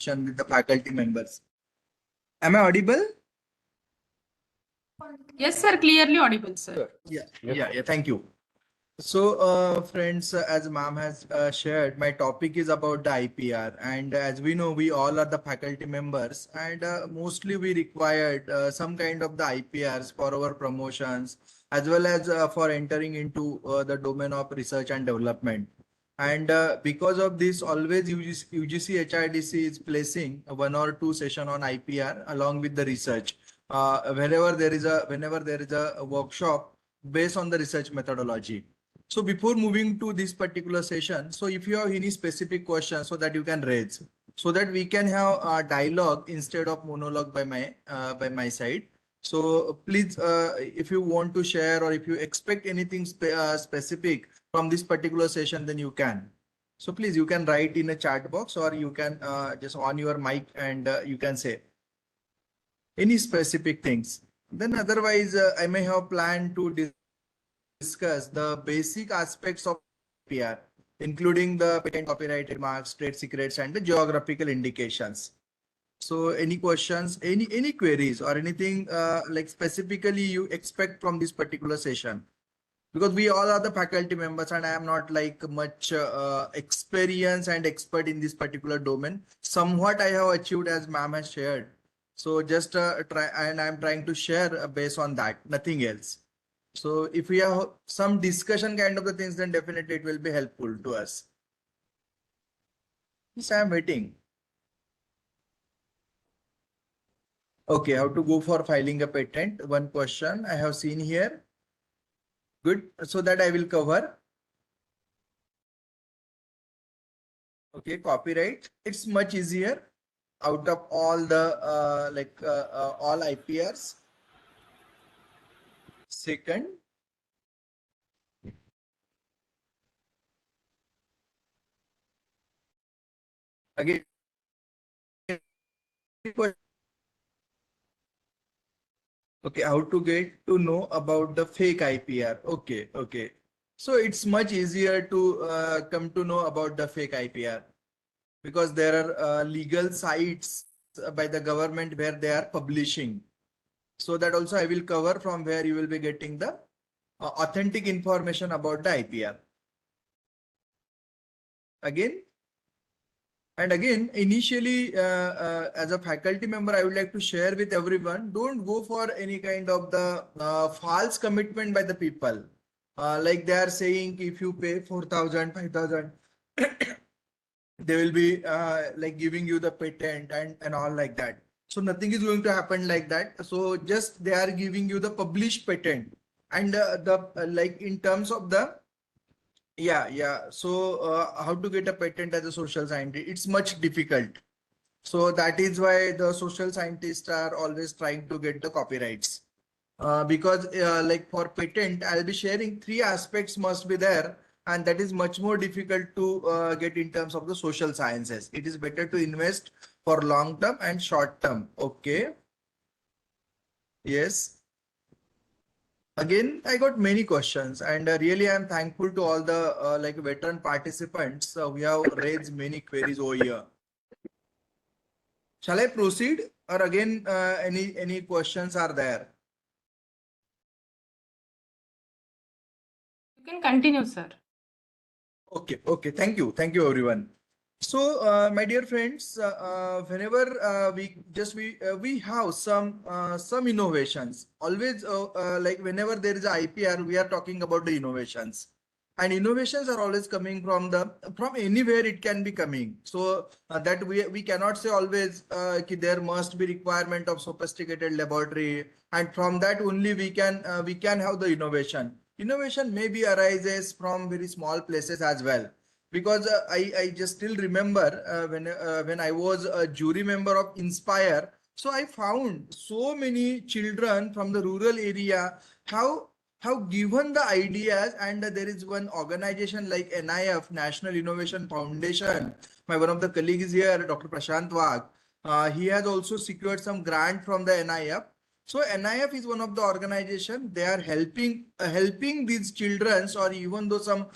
with the faculty members. Am I audible? Yes, sir. Clearly audible, sir. Sure. Yeah. Thank you. So, friends, as ma'am has shared, my topic is about the IPR, and as we know, we all are the faculty members, and mostly we required some kind of the IPRs for our promotions, as well as for entering into the domain of research and development. And because of this, always UGC HRDC is placing one or two session on IPR along with the research. Whenever there is a workshop based on the research methodology. So before moving to this particular session, so if you have any specific questions, so that you can raise, so that we can have a dialogue instead of monologue by my side. So please, if you want to share or if you expect anything specific from this particular session, then you can. So please, you can write in a chat box, or you can just on your mic and you can say any specific things. Then otherwise, I may have planned to discuss the basic aspects of IPR, including the patent, copyright, trademarks, trade secrets, and the geographical indications. So any questions, any queries or anything like specifically you expect from this particular session? Because we all are the faculty members and I am not like much experience and expert in this particular domain. Somewhat I have achieved as ma'am has shared. So just try, and I'm trying to share based on that, nothing else. So if we have some discussion kind of the things, then definitely it will be helpful to us. Yes, I'm waiting. Okay, how to go for filing a patent? One question I have seen here. Good, so that I will cover. Okay, copyright. It's much easier out of all the all IPRs. Second, again, okay, how to get to know about the fake IPR? Okay. So it's much easier to come to know about the fake IPR because there are legal sites by the government where they are publishing. So that also I will cover from where you will be getting the authentic information about the IPR. Again, initially, as a faculty member, I would like to share with everyone, don't go for any kind of the false commitment by the people. Like they are saying, if you pay 4,000, 5,000, they will be like giving you the patent and all like that. So nothing is going to happen like that. So just they are giving you the published patent and like in terms of the yeah. So how to get a patent as a social scientist? It's much difficult. So that is why the social scientists are always trying to get the copyrights. Because like for patent, I'll be sharing three aspects must be there, and that is much more difficult to get in terms of the social sciences. It is better to invest for long term and short term. Okay. Yes. Again, I got many questions, and really I'm thankful to all the like veteran participants. We have raised many queries over here. Shall I proceed, or again any questions are there? You can continue, sir. Okay. Thank you everyone. So, my dear friends, whenever we have some innovations. Always, like whenever there is a IPR, we are talking about the innovations, and innovations are always coming from anywhere. It can be coming. So that we cannot say always there must be requirement of sophisticated laboratory, and from that only we can have the innovation. Innovation maybe arises from very small places as well, because I just still remember when I was a jury member of Inspire. So I found so many children from the rural area have given the ideas, and there is one organization like NIF, National Innovation Foundation. My one of the colleagues here, Dr. Prashant Wag, he has also secured some grant from the NIF. So NIF is one of the organization. They are helping these children, or even though some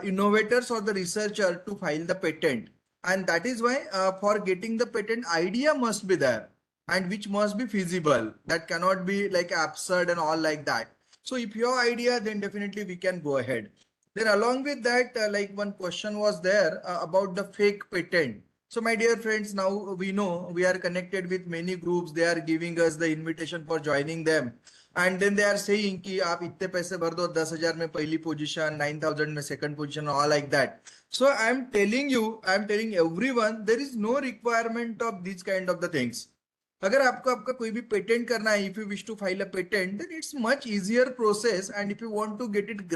innovators or the researcher to file the patent. And that is why for getting the patent, idea must be there and which must be feasible. That cannot be like absurd and all like that. So if your idea, then definitely we can go ahead. Then along with that, like one question was there about the fake patent. So my dear friends, now we know we are connected with many groups. They are giving us the invitation for joining them. And then they are saying कि आप इतने पैसे भर दो 10,000 में पहली position 9,000 में second position all like that. So I'm telling you, I'm telling everyone, there is no requirement of these kind of the things. अगर आपको आपका कोई भी पेटेंट करना है, if you wish to file a patent, then it's much easier process, and if you want to get it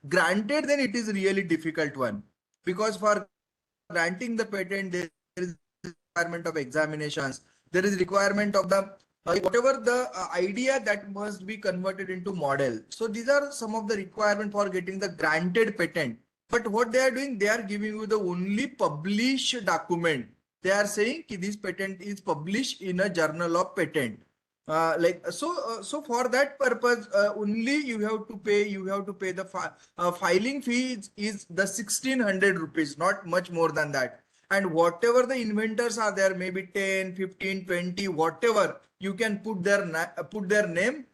granted, then it is really difficult one, because for granting the patent there is requirement of examinations, there is requirement of the whatever the idea that must be converted into model. So these are some of the requirement for getting the granted patent. But what they are doing, they are giving you the only published document. They are saying that this patent is published in a journal of patent. So for that purpose, only you have to pay. You have to pay the filing fee is the 1,600 rupees, not much more than that. And whatever the inventors are there, maybe 10, 15, 20, whatever, you can put their name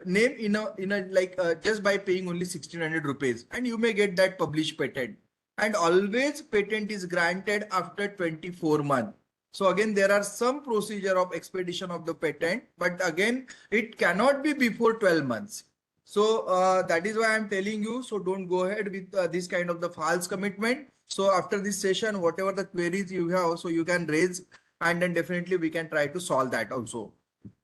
name in a like just by paying only 1,600 rupees, and you may get that published patent. And always patent is granted after 24 months. So again, there are some procedure of expedition of the patent, but again, it cannot be before 12 months. So that is why I'm telling you, so don't go ahead with this kind of the false commitment. So after this session, whatever the queries you have, so you can raise, and then definitely we can try to solve that also.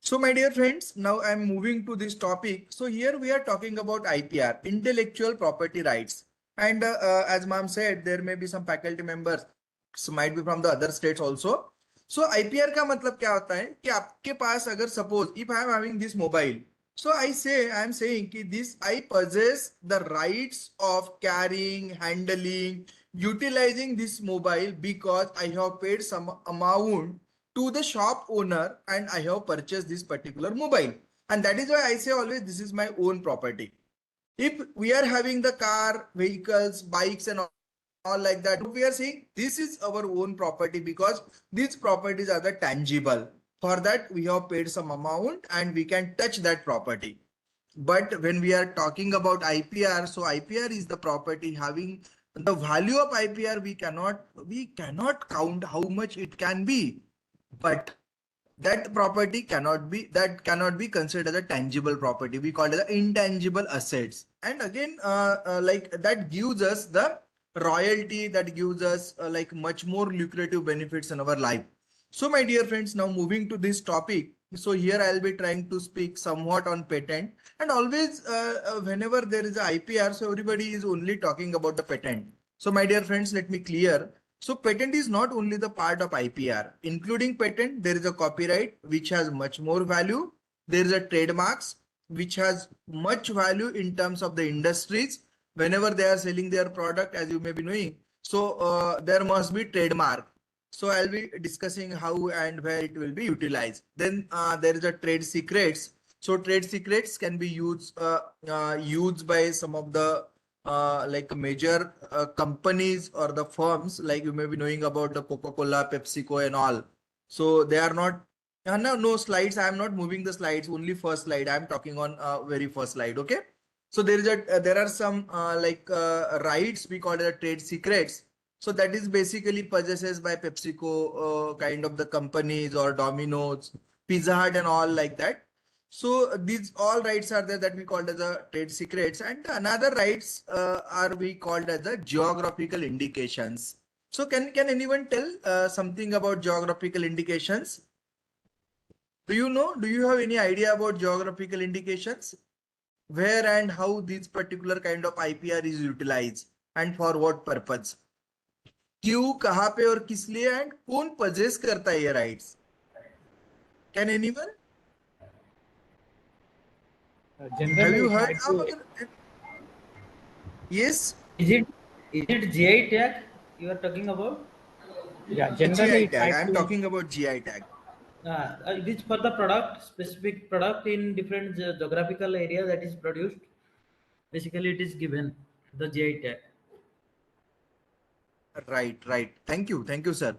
So my dear friends, now I'm moving to this topic. So here we are talking about IPR, intellectual property rights. And as ma'am said, there may be some faculty members, so might be from the other states also. So IPR का मतलब क्या होता है कि आपके पास अगर suppose if I am having this mobile, so I am saying कि this I possess the rights of carrying, handling, utilizing this mobile because I have paid some amount to the shop owner and I have purchased this particular mobile. And that is why I say always this is my own property. If we are having the car, vehicles, bikes and all like that, we are saying this is our own property because these properties are the tangible. For that, we have paid some amount and we can touch that property. But when we are talking about IPR, so IPR is the property having the value of IPR. We cannot count how much it can be, but that property cannot be considered as a tangible property. We call it the intangible assets. And again, like that gives us the royalty, that gives us like much more lucrative benefits in our life. So my dear friends, now moving to this topic. So here I'll be trying to speak somewhat on patent, and always whenever there is a IPR, so everybody is only talking about the patent. So my dear friends, let me clear. So patent is not only the part of IPR. Including patent, there is a copyright which has much more value. There is a trademarks which has much value in terms of the industries. Whenever they are selling their product, as you may be knowing, so there must be trademark. So I'll be discussing how and where it will be utilized. Then there is a trade secrets. So trade secrets can be used by some of the like major companies or the firms, like you may be knowing about the Coca-Cola, PepsiCo and all. So they are not, no slides. I am not moving the slides, only first slide. I am talking on very first slide. Okay. So there is there are some rights we call it a trade secrets. So that is basically possessed by PepsiCo kind of the companies, or Domino's, Pizza Hut and all like that. So these all rights are there that we called as the trade secrets, and another rights are we called as the geographical indications. So can anyone tell something about geographical indications? Do you know? Do you have any idea about geographical indications? Where and how this particular kind of IPR is utilized and for what purpose? क्यों, कहाँ पे और किस लिए, and कौन possess करता है ये rights? Can anyone? Have Generally, you it heard? might be, Yes. is it GI tag you are talking about? Yeah, generally GI it tag. I might am be. talking about GI tag. It is for the product, specific product in different geographical area that is produced. Basically, it is given the GI tag. Right. Thank you, sir.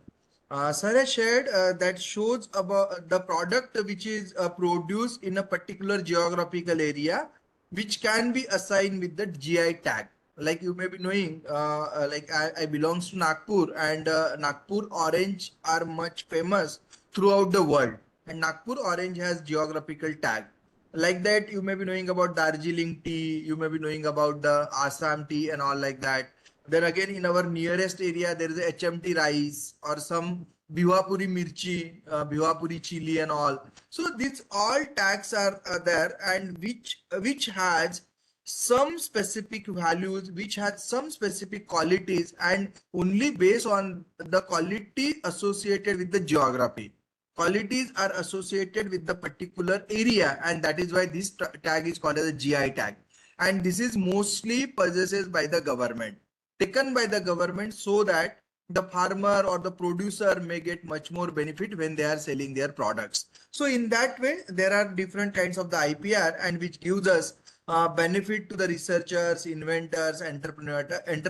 Sir has shared that shows about the product which is produced in a particular geographical area, which can be assigned with the GI tag. Like you may be knowing, like I belongs to Nagpur, and Nagpur orange are much famous throughout the world, and Nagpur orange has geographical tag. Like that, you may be knowing about Darjeeling tea, you may be knowing about the Assam tea and all like that. Then again, in our nearest area, there is a HMT rice or some Bihapuri mirchi, Bihapuri chili and all. So these all tags are there, and which has some specific values, which has some specific qualities, and only based on the quality associated with the geography. Qualities are associated with the particular area, and that is why this tag is called as a GI tag. And this is mostly possessed by the government, taken by the government, so that the farmer or the producer may get much more benefit when they are selling their products. So in that way, there are different kinds of the IPR, and which gives us benefit to the researchers, inventors, entrepreneurs, and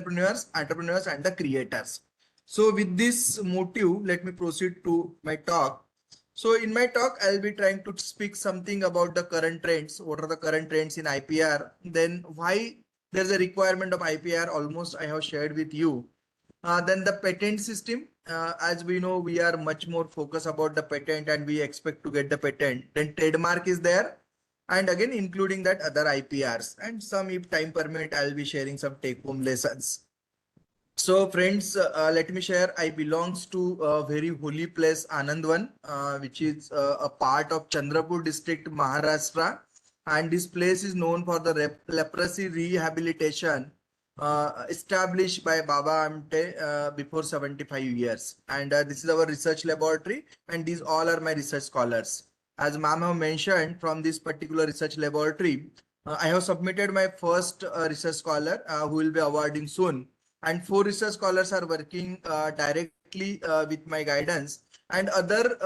the creators. So with this motive, let me proceed to my talk. So in my talk, I'll be trying to speak something about the current trends. What are the current trends in IPR? Then why there's a requirement of IPR, almost I have shared with you. Then the patent system, as we know, we are much more focused about the patent, and we expect to get the patent. Then trademark is there. And again, including that other IPRs, and some, if time permit, I'll be sharing some take home lessons. So friends, let me share. I belongs to a very holy place, Anandvan, which is a part of Chandrapur district, Maharashtra. And this place is known for the leprosy rehabilitation established by Baba Amte before 75 years. And this is our research laboratory, and these all are my research scholars. As ma'am have mentioned, from this particular research laboratory, I have submitted my first research scholar who will be awarding soon, and 4 research scholars are working directly with my guidance, and other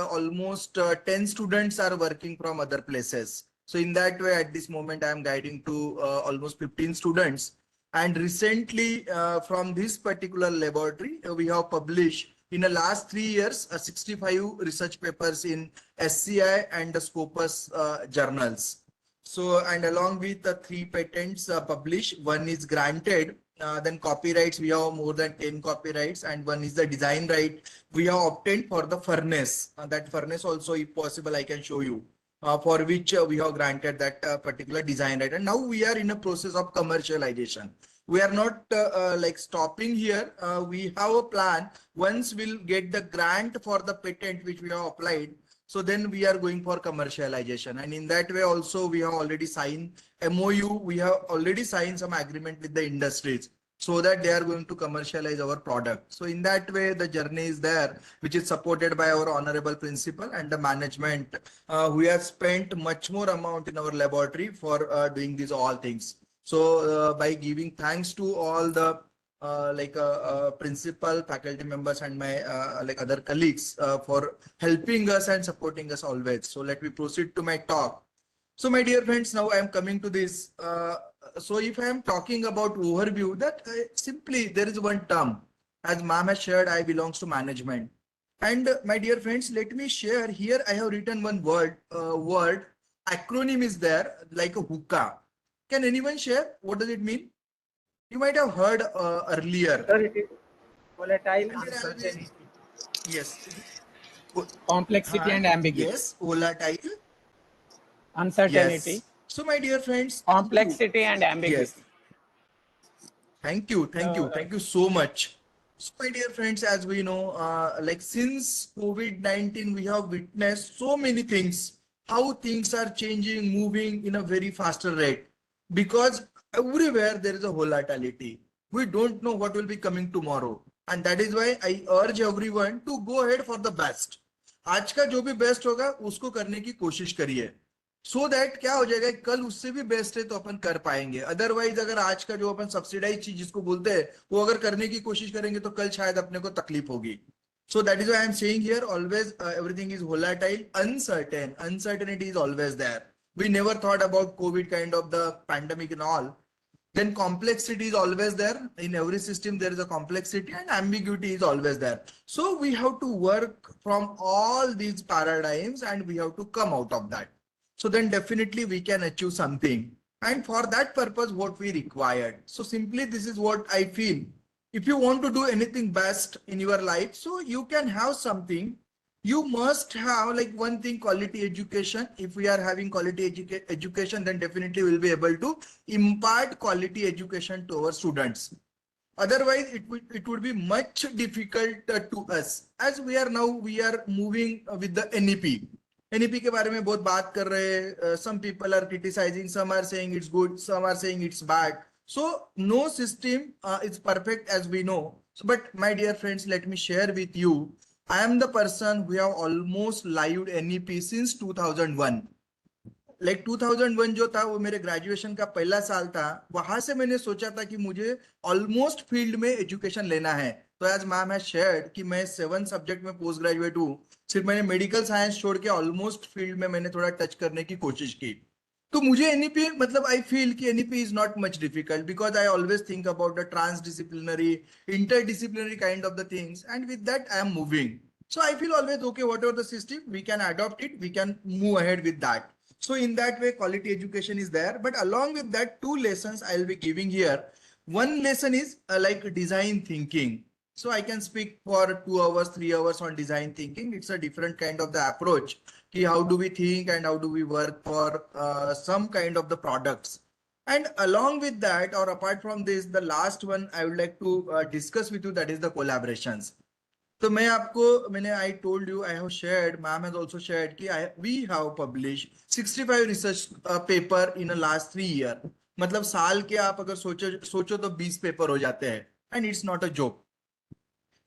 almost 10 students are working from other places. So in that way, at this moment, I am guiding to almost 15 students. And recently, from this particular laboratory, we have published in the last 3 years 65 research papers in SCI and the Scopus journals. So, and along with the 3 patents published, one is granted. Then copyrights, we have more than 10 copyrights, and one is the design right we have obtained for the furnace. That furnace also, if possible, I can show you, for which we have granted that particular design right. And now we are in a process of commercialization. We are not like stopping here. We have a plan. Once we'll get the grant for the patent which we have applied, so then we are going for commercialization. And in that way also, we have already signed MOU. We have already signed some agreement with the industries, so that they are going to commercialize our product. So in that way, the journey is there, which is supported by our honorable principal and the management, who has spent much more amount in our laboratory for doing these all things. So by giving thanks to all the principal, faculty members, and my other colleagues for helping us and supporting us always. So let me proceed to my talk. So my dear friends, now I am coming to this. So if I am talking about overview, that simply there is one term. As ma'am has shared, I belongs to management. And my dear friends, let me share here. I have written one word. Acronym is there, like a hookah. Can anyone share what does it mean? You might have heard earlier. Sir, it is volatile, And there always- uncertainty, Yes. complexity and ambiguity. Yes, volatile. Uncertainty, Yes. So my dear friends, complexity and ambiguity. yes. Thank you. Thank you so much. So my dear friends, as we know, like since COVID-19, we have witnessed so many things, how things are changing, moving in a very faster rate, because everywhere there is a volatility. We don't know what will be coming tomorrow. And that is why I urge everyone to go ahead for the best. आज का जो भी best होगा उसको करने की कोशिश करिए, सो दैट क्या हो जाएगा, कल उससे भी बेस्ट है तो अपन कर पाएंगे. अदरवाइज अगर आज का जो अपन सब्सिडाइज चीज जिसको बोलते हैं वो अगर करने की कोशिश करेंगे तो कल शायद अपने को तकलीफ होगी. So that is why I am saying here always everything is volatile, uncertain. Uncertainty is always there. We never thought about COVID kind of the pandemic and all. Then complexity is always there. In every system, there is a complexity and ambiguity is always there. So we have to work from all these paradigms and we have to come out of that. So then definitely we can achieve something. And for that purpose, what we required. So simply this is what I feel. If you want to do anything best in your life, so you can have something. You must have like one thing, quality education. If we are having quality education, then definitely we'll be able to impart quality education to our students. Otherwise, it would be much difficult to us, as we are now we are moving with the NEP. NEP के बारे में बहुत बात कर रहे हैं. Some people are criticizing, some are saying it's good, some are saying it's bad. So no system is perfect, as we know. So, but my dear friends, let me share with you. I am the person who have almost lived NEP since 2001. Like 2001 जो था वो मेरे graduation का पहला साल था. वहां से मैंने सोचा था कि मुझे ऑलमोस्ट फील्ड में एजुकेशन लेना है. तो एज मैम हैज शेयर्ड कि मैं 7 सब्जेक्ट में पोस्ट ग्रेजुएट हूँ. सिर्फ मैंने मेडिकल साइंस छोड़ के ऑलमोस्ट फील्ड में मैंने थोड़ा टच करने की कोशिश की. तो मुझे एनईपी मतलब आई फील कि NEP is not much difficult because I always think about the transdisciplinary interdisciplinary kind of the things, and with that I am moving. So I feel always okay, whatever the system, we can adopt it, we can move ahead with that. So in that way quality education is there, but along with that 2 lessons I'll be giving here. One lesson is like design thinking. So I can speak for 2 hours 3 hours on design thinking. It's a different kind of the approach. How do we think and how do we work for some kind of the products. And along with that, or apart from this, the last one I would like to discuss with you, that is the collaborations. तो मैं आपको मैंने I told you, I have shared, ma'am has also shared कि we have published 65 research paper in the last 3 year. मतलब साल के आप अगर सोचो तो 20 पेपर हो जाते हैं, and it's not a joke.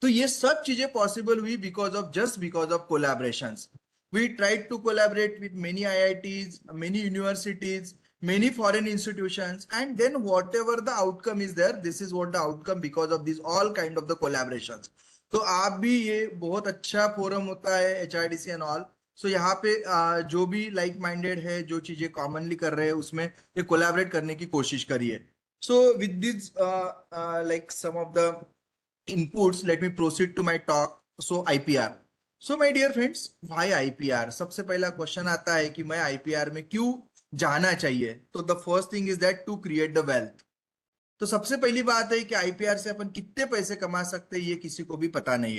तो ये सब चीजें पॉसिबल हुई because of collaborations. We tried to collaborate with many IITs, many universities, many foreign institutions, and then whatever the outcome is there, this is what the outcome because of these all kind of the collaborations. तो आप भी ये बहुत अच्छा forum होता है HRDC and all. So यहाँ पे जो भी लाइक माइंडेड है, जो चीजें कॉमनली कर रहे हैं, उसमें ये कोलैबोरेट करने की कोशिश करिए. So with this like some of the inputs, let me proceed to my talk. So IPR. So my dear friends, why IPR? सबसे पहला क्वेश्चन आता है कि मैं IPR में क्यों जाना चाहिए. तो the first thing is that to create the wealth. तो सबसे पहली बात है कि IPR से अपन कितने पैसे कमा सकते हैं ये किसी को भी पता नहीं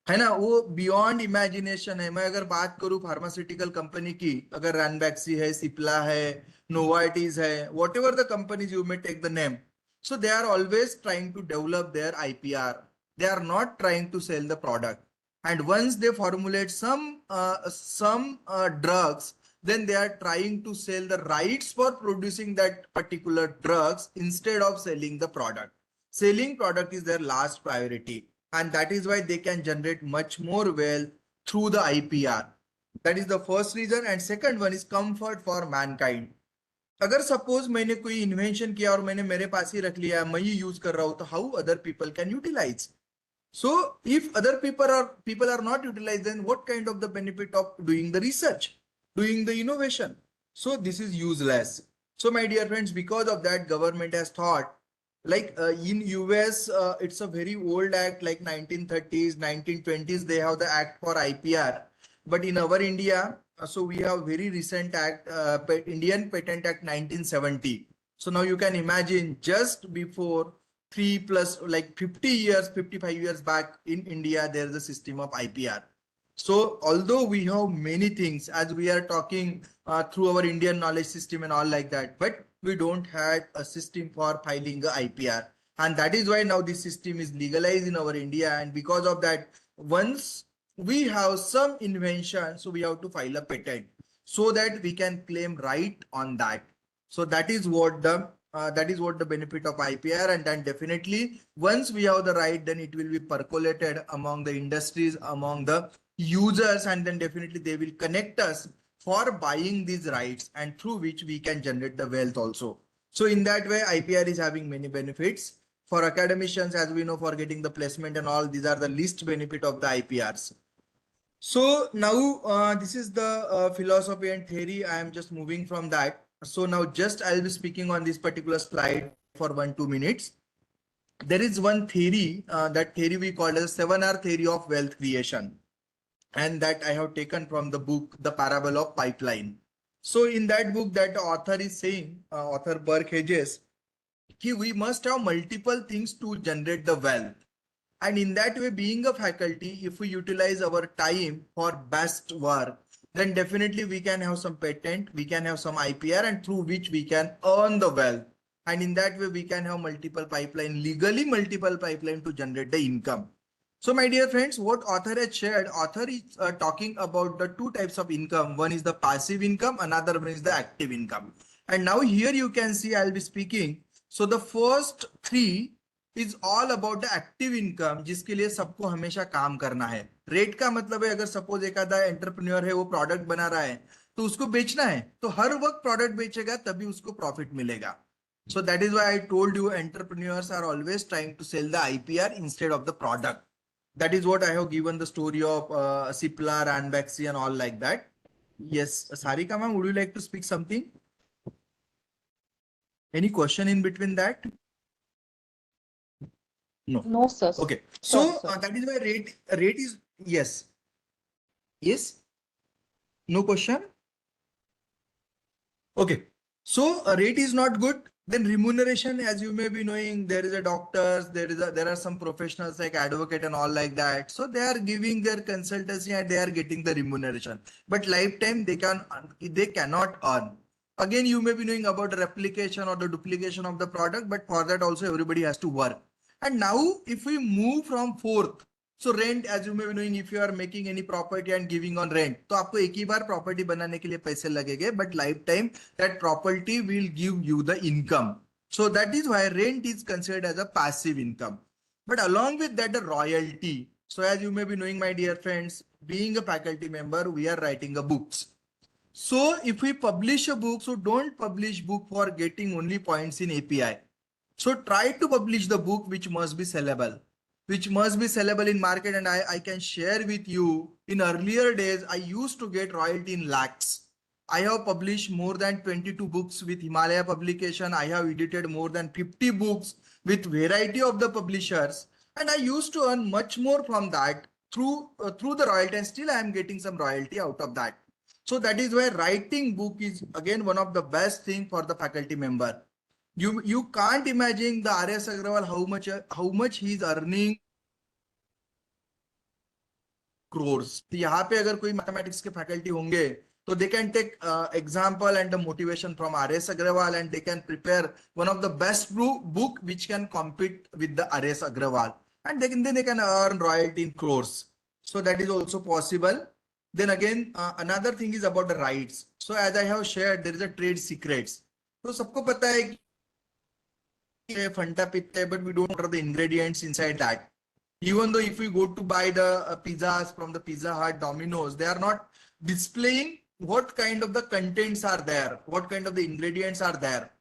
है ना. वो बियॉन्ड इमेजिनेशन है. मैं अगर बात करूं फार्मास्यूटिकल कंपनी की, अगर रैनबैक्सी है, सिप्ला है, नोवार्टिस है, whatever the companies you may take the name. So they are always trying to develop their IPR. They are not trying to sell the product. And once they formulate some drugs, then they are trying to sell the rights for producing that particular drugs instead of selling the product. Selling product is their last priority, and that is why they can generate much more wealth through the IPR. That is the first reason. And second one is comfort for mankind. अगर suppose मैंने कोई invention किया और मैंने मेरे पास ही रख लिया, मैं ही यूज कर रहा हूं, तो how other people can utilise. So if other people are not utilized, then what kind of the benefit of doing the research, doing the innovation? So this is useless. So my dear friends, because of that, government has thought, like in US, it's a very old act, like 1930s 1920s they have the act for IPR. But in our India, so we have very recent act, Indian Patent Act 1970. So now you can imagine, just before 3 plus like 50 years, 55 years back in India, there is a system of IPR. So although we have many things, as we are talking through our Indian knowledge system and all like that, but we don't have a system for filing the IPR. And that is why now this system is legalized in our India. And because of that, once we have some invention, so we have to file a patent so that we can claim right on that. So that is what the benefit of IPR. And then definitely once we have the right, then it will be percolated among the industries, among the users, and then definitely they will connect us for buying these rights, and through which we can generate the wealth also. So in that way, IPR is having many benefits. For academicians, as we know, for getting the placement and all, these are the least benefit of the IPRs. So now this is the philosophy and theory. I am just moving from that. So now just I'll be speaking on this particular slide. for 1-2 minutes. There is one theory, that theory we call as 7R theory of wealth creation. And that I have taken from the book, The Parable of Pipeline. So in that book, that author is saying, author Burke Hedges, we must have multiple things to generate the wealth. And in that way, being a faculty, if we utilize our time for best work, then definitely we can have some patent, we can have some IPR, and through which we can earn the wealth. And in that way, we can have multiple pipeline, legally multiple pipeline to generate the income. So my dear friends, what author has shared, author is talking about the two types of income. One is the passive income, another one is the active income. And now here you can see I'll be speaking. So the first three is all about the active income, जिसके लिए सबको हमेशा काम करना है. Rate का मतलब है अगर सपोज एक आधा एंटरप्रेन्योर है, वो प्रोडक्ट बना रहा है तो उसको बेचना है, तो हर वक्त प्रोडक्ट बेचेगा तभी उसको प्रॉफिट मिलेगा. So that is why I told you entrepreneurs are always trying to sell the IPR instead of the product. That is what I have given the story of Cipla, Ranbaxy and all like that. Yes, Sarika ma'am, would you like to speak something? Any question in between that? No. No, sir. Okay. So Sorry, sir. that is why rate is yes. Yes. No question. Okay. So rate is not good. Then remuneration, as you may be knowing, there is a doctors, there are some professionals like advocate and all like that. So they are giving their consultancy and they are getting the remuneration. But lifetime they cannot earn. Again, you may be knowing about the replication or the duplication of the product, but for that also everybody has to work. And now if we move from fourth, so rent, as you may be knowing, if you are making any property and giving on rent, तो आपको एक ही बार property बनाने के लिए पैसे लगेंगे, but lifetime that property will give you the income. So that is why rent is considered as a passive income. But along with that, the royalty. So as you may be knowing, my dear friends, being a faculty member, we are writing a books. So if we publish a book, so don't publish book for getting only points in API. So try to publish the book which must be sellable, in market. And I can share with you, in earlier days, I used to get royalty in lakhs. I have published more than 22 books with Himalaya publication. I have edited more than 50 books with variety of the publishers. And I used to earn much more from that through the royalty, and still I am getting some royalty out of that. So that is why writing book is again one of the best thing for the faculty member. You can't imagine the R.S. Agrawal how much he is earning crores. तो यहाँ पे अगर कोई mathematics के faculty होंगे तो they can take example and the motivation from R.S. Agrawal, and they can prepare one of the best book which can compete with the R.S. Agrawal, and they can earn royalty in crores. So that is also possible. Then again, another thing is about the rights. So as I have shared, there is a trade secrets. तो सबको पता है कि Fanta पित्ता है, but we don't know the ingredients inside that. Even though if we go to buy the pizzas from the Pizza Hut, Domino's, they are not displaying what kind of the contents are there, what kind of the ingredients are there,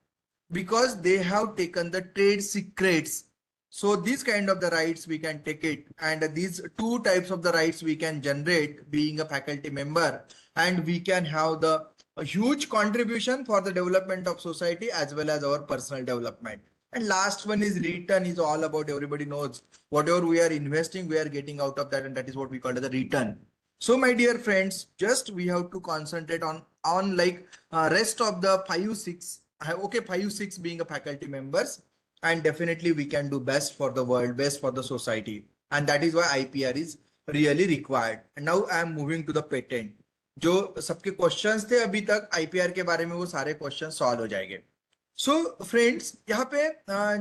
because they have taken the trade secrets. So these kind of the rights we can take it, and these two types of the rights we can generate being a faculty member, and we can have a huge contribution for the development of society as well as our personal development. And last one is return, is all about, everybody knows, whatever we are investing, we are getting out of that, and that is what we call the return. So my dear friends, just we have to concentrate on like rest of the 5-6, okay, 5-6 being a faculty members, and definitely we can do best for the world, best for the society, and that is why IPR is really required. And now I am moving to the patent. जो सबके questions थे अभी तक IPR के बारे में, वो सारे क्वेश्चन सॉल्व हो जाएंगे. सो फ्रेंड्स, यहाँ पे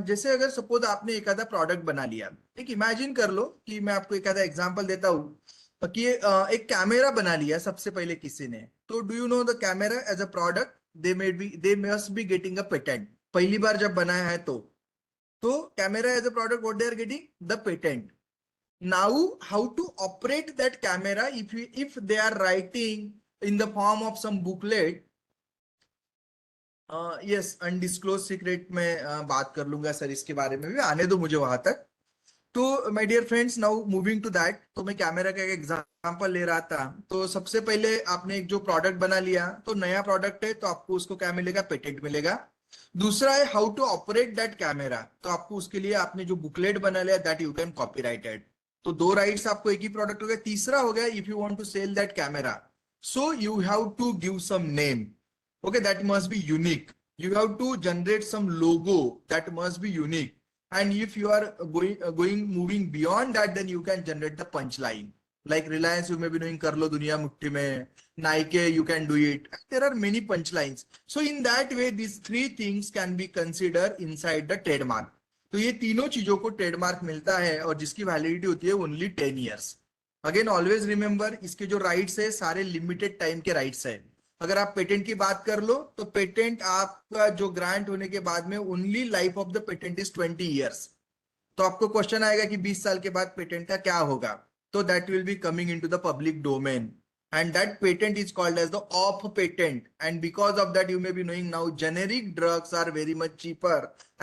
जैसे अगर सपोज आपने एक आधा प्रोडक्ट बना लिया, एक इमेजिन कर लो कि मैं आपको एक आधा एग्जांपल देता हूँ कि एक कैमरा बना लिया सबसे पहले किसी ने, तो do you know the camera as a product, they must be getting a patent. पहली बार जब बनाया है तो camera as a product, what they are getting the patent. Now how to operate that camera, if they are writing in the form of some booklet, yes, undisclosed secret में बात कर लूंगा सर, इसके बारे में भी आने दो मुझे वहां तक. तो my dear friends, now moving to that, तो मैं कैमरा का एक एग्जांपल ले रहा था. तो सबसे पहले आपने एक जो प्रोडक्ट बना लिया, तो नया प्रोडक्ट है तो आपको उसको क्या मिलेगा, पेटेंट मिलेगा. दूसरा है how to operate that camera, तो आपको उसके लिए आपने जो बुकलेट बना लिया दैट यू कैन कॉपीराइटेड, तो दो राइट्स आपको एक ही प्रोडक्ट हो गया। तीसरा हो गया if you want to sell that camera, so you have to give some name, okay, that must be unique, you have to generate some logo that must be unique, and if you are moving beyond that, then you can generate the punchline, like Reliance you may be doing kar lo duniya mutti mein, Nike you can do it, there are many punchlines, so in that way these three things can be considered inside the trademark। तो ये तीनों चीजों को trademark मिलता है और जिसकी validity होती है only 10 years। Again always remember, इसके जो राइट्स है सारे लिमिटेड टाइम के राइट्स है। अगर आप पेटेंट की बात कर लो तो पेटेंट आपका जो ग्रांट होने के बाद में only life of the patent is 20 years। तो आपको क्वेश्चन आएगा कि 20 साल के बाद पेटेंट का क्या होगा, तो that will be coming into the public domain and that patent is called as the off patent, and because of that you may be knowing now generic drugs are very much cheaper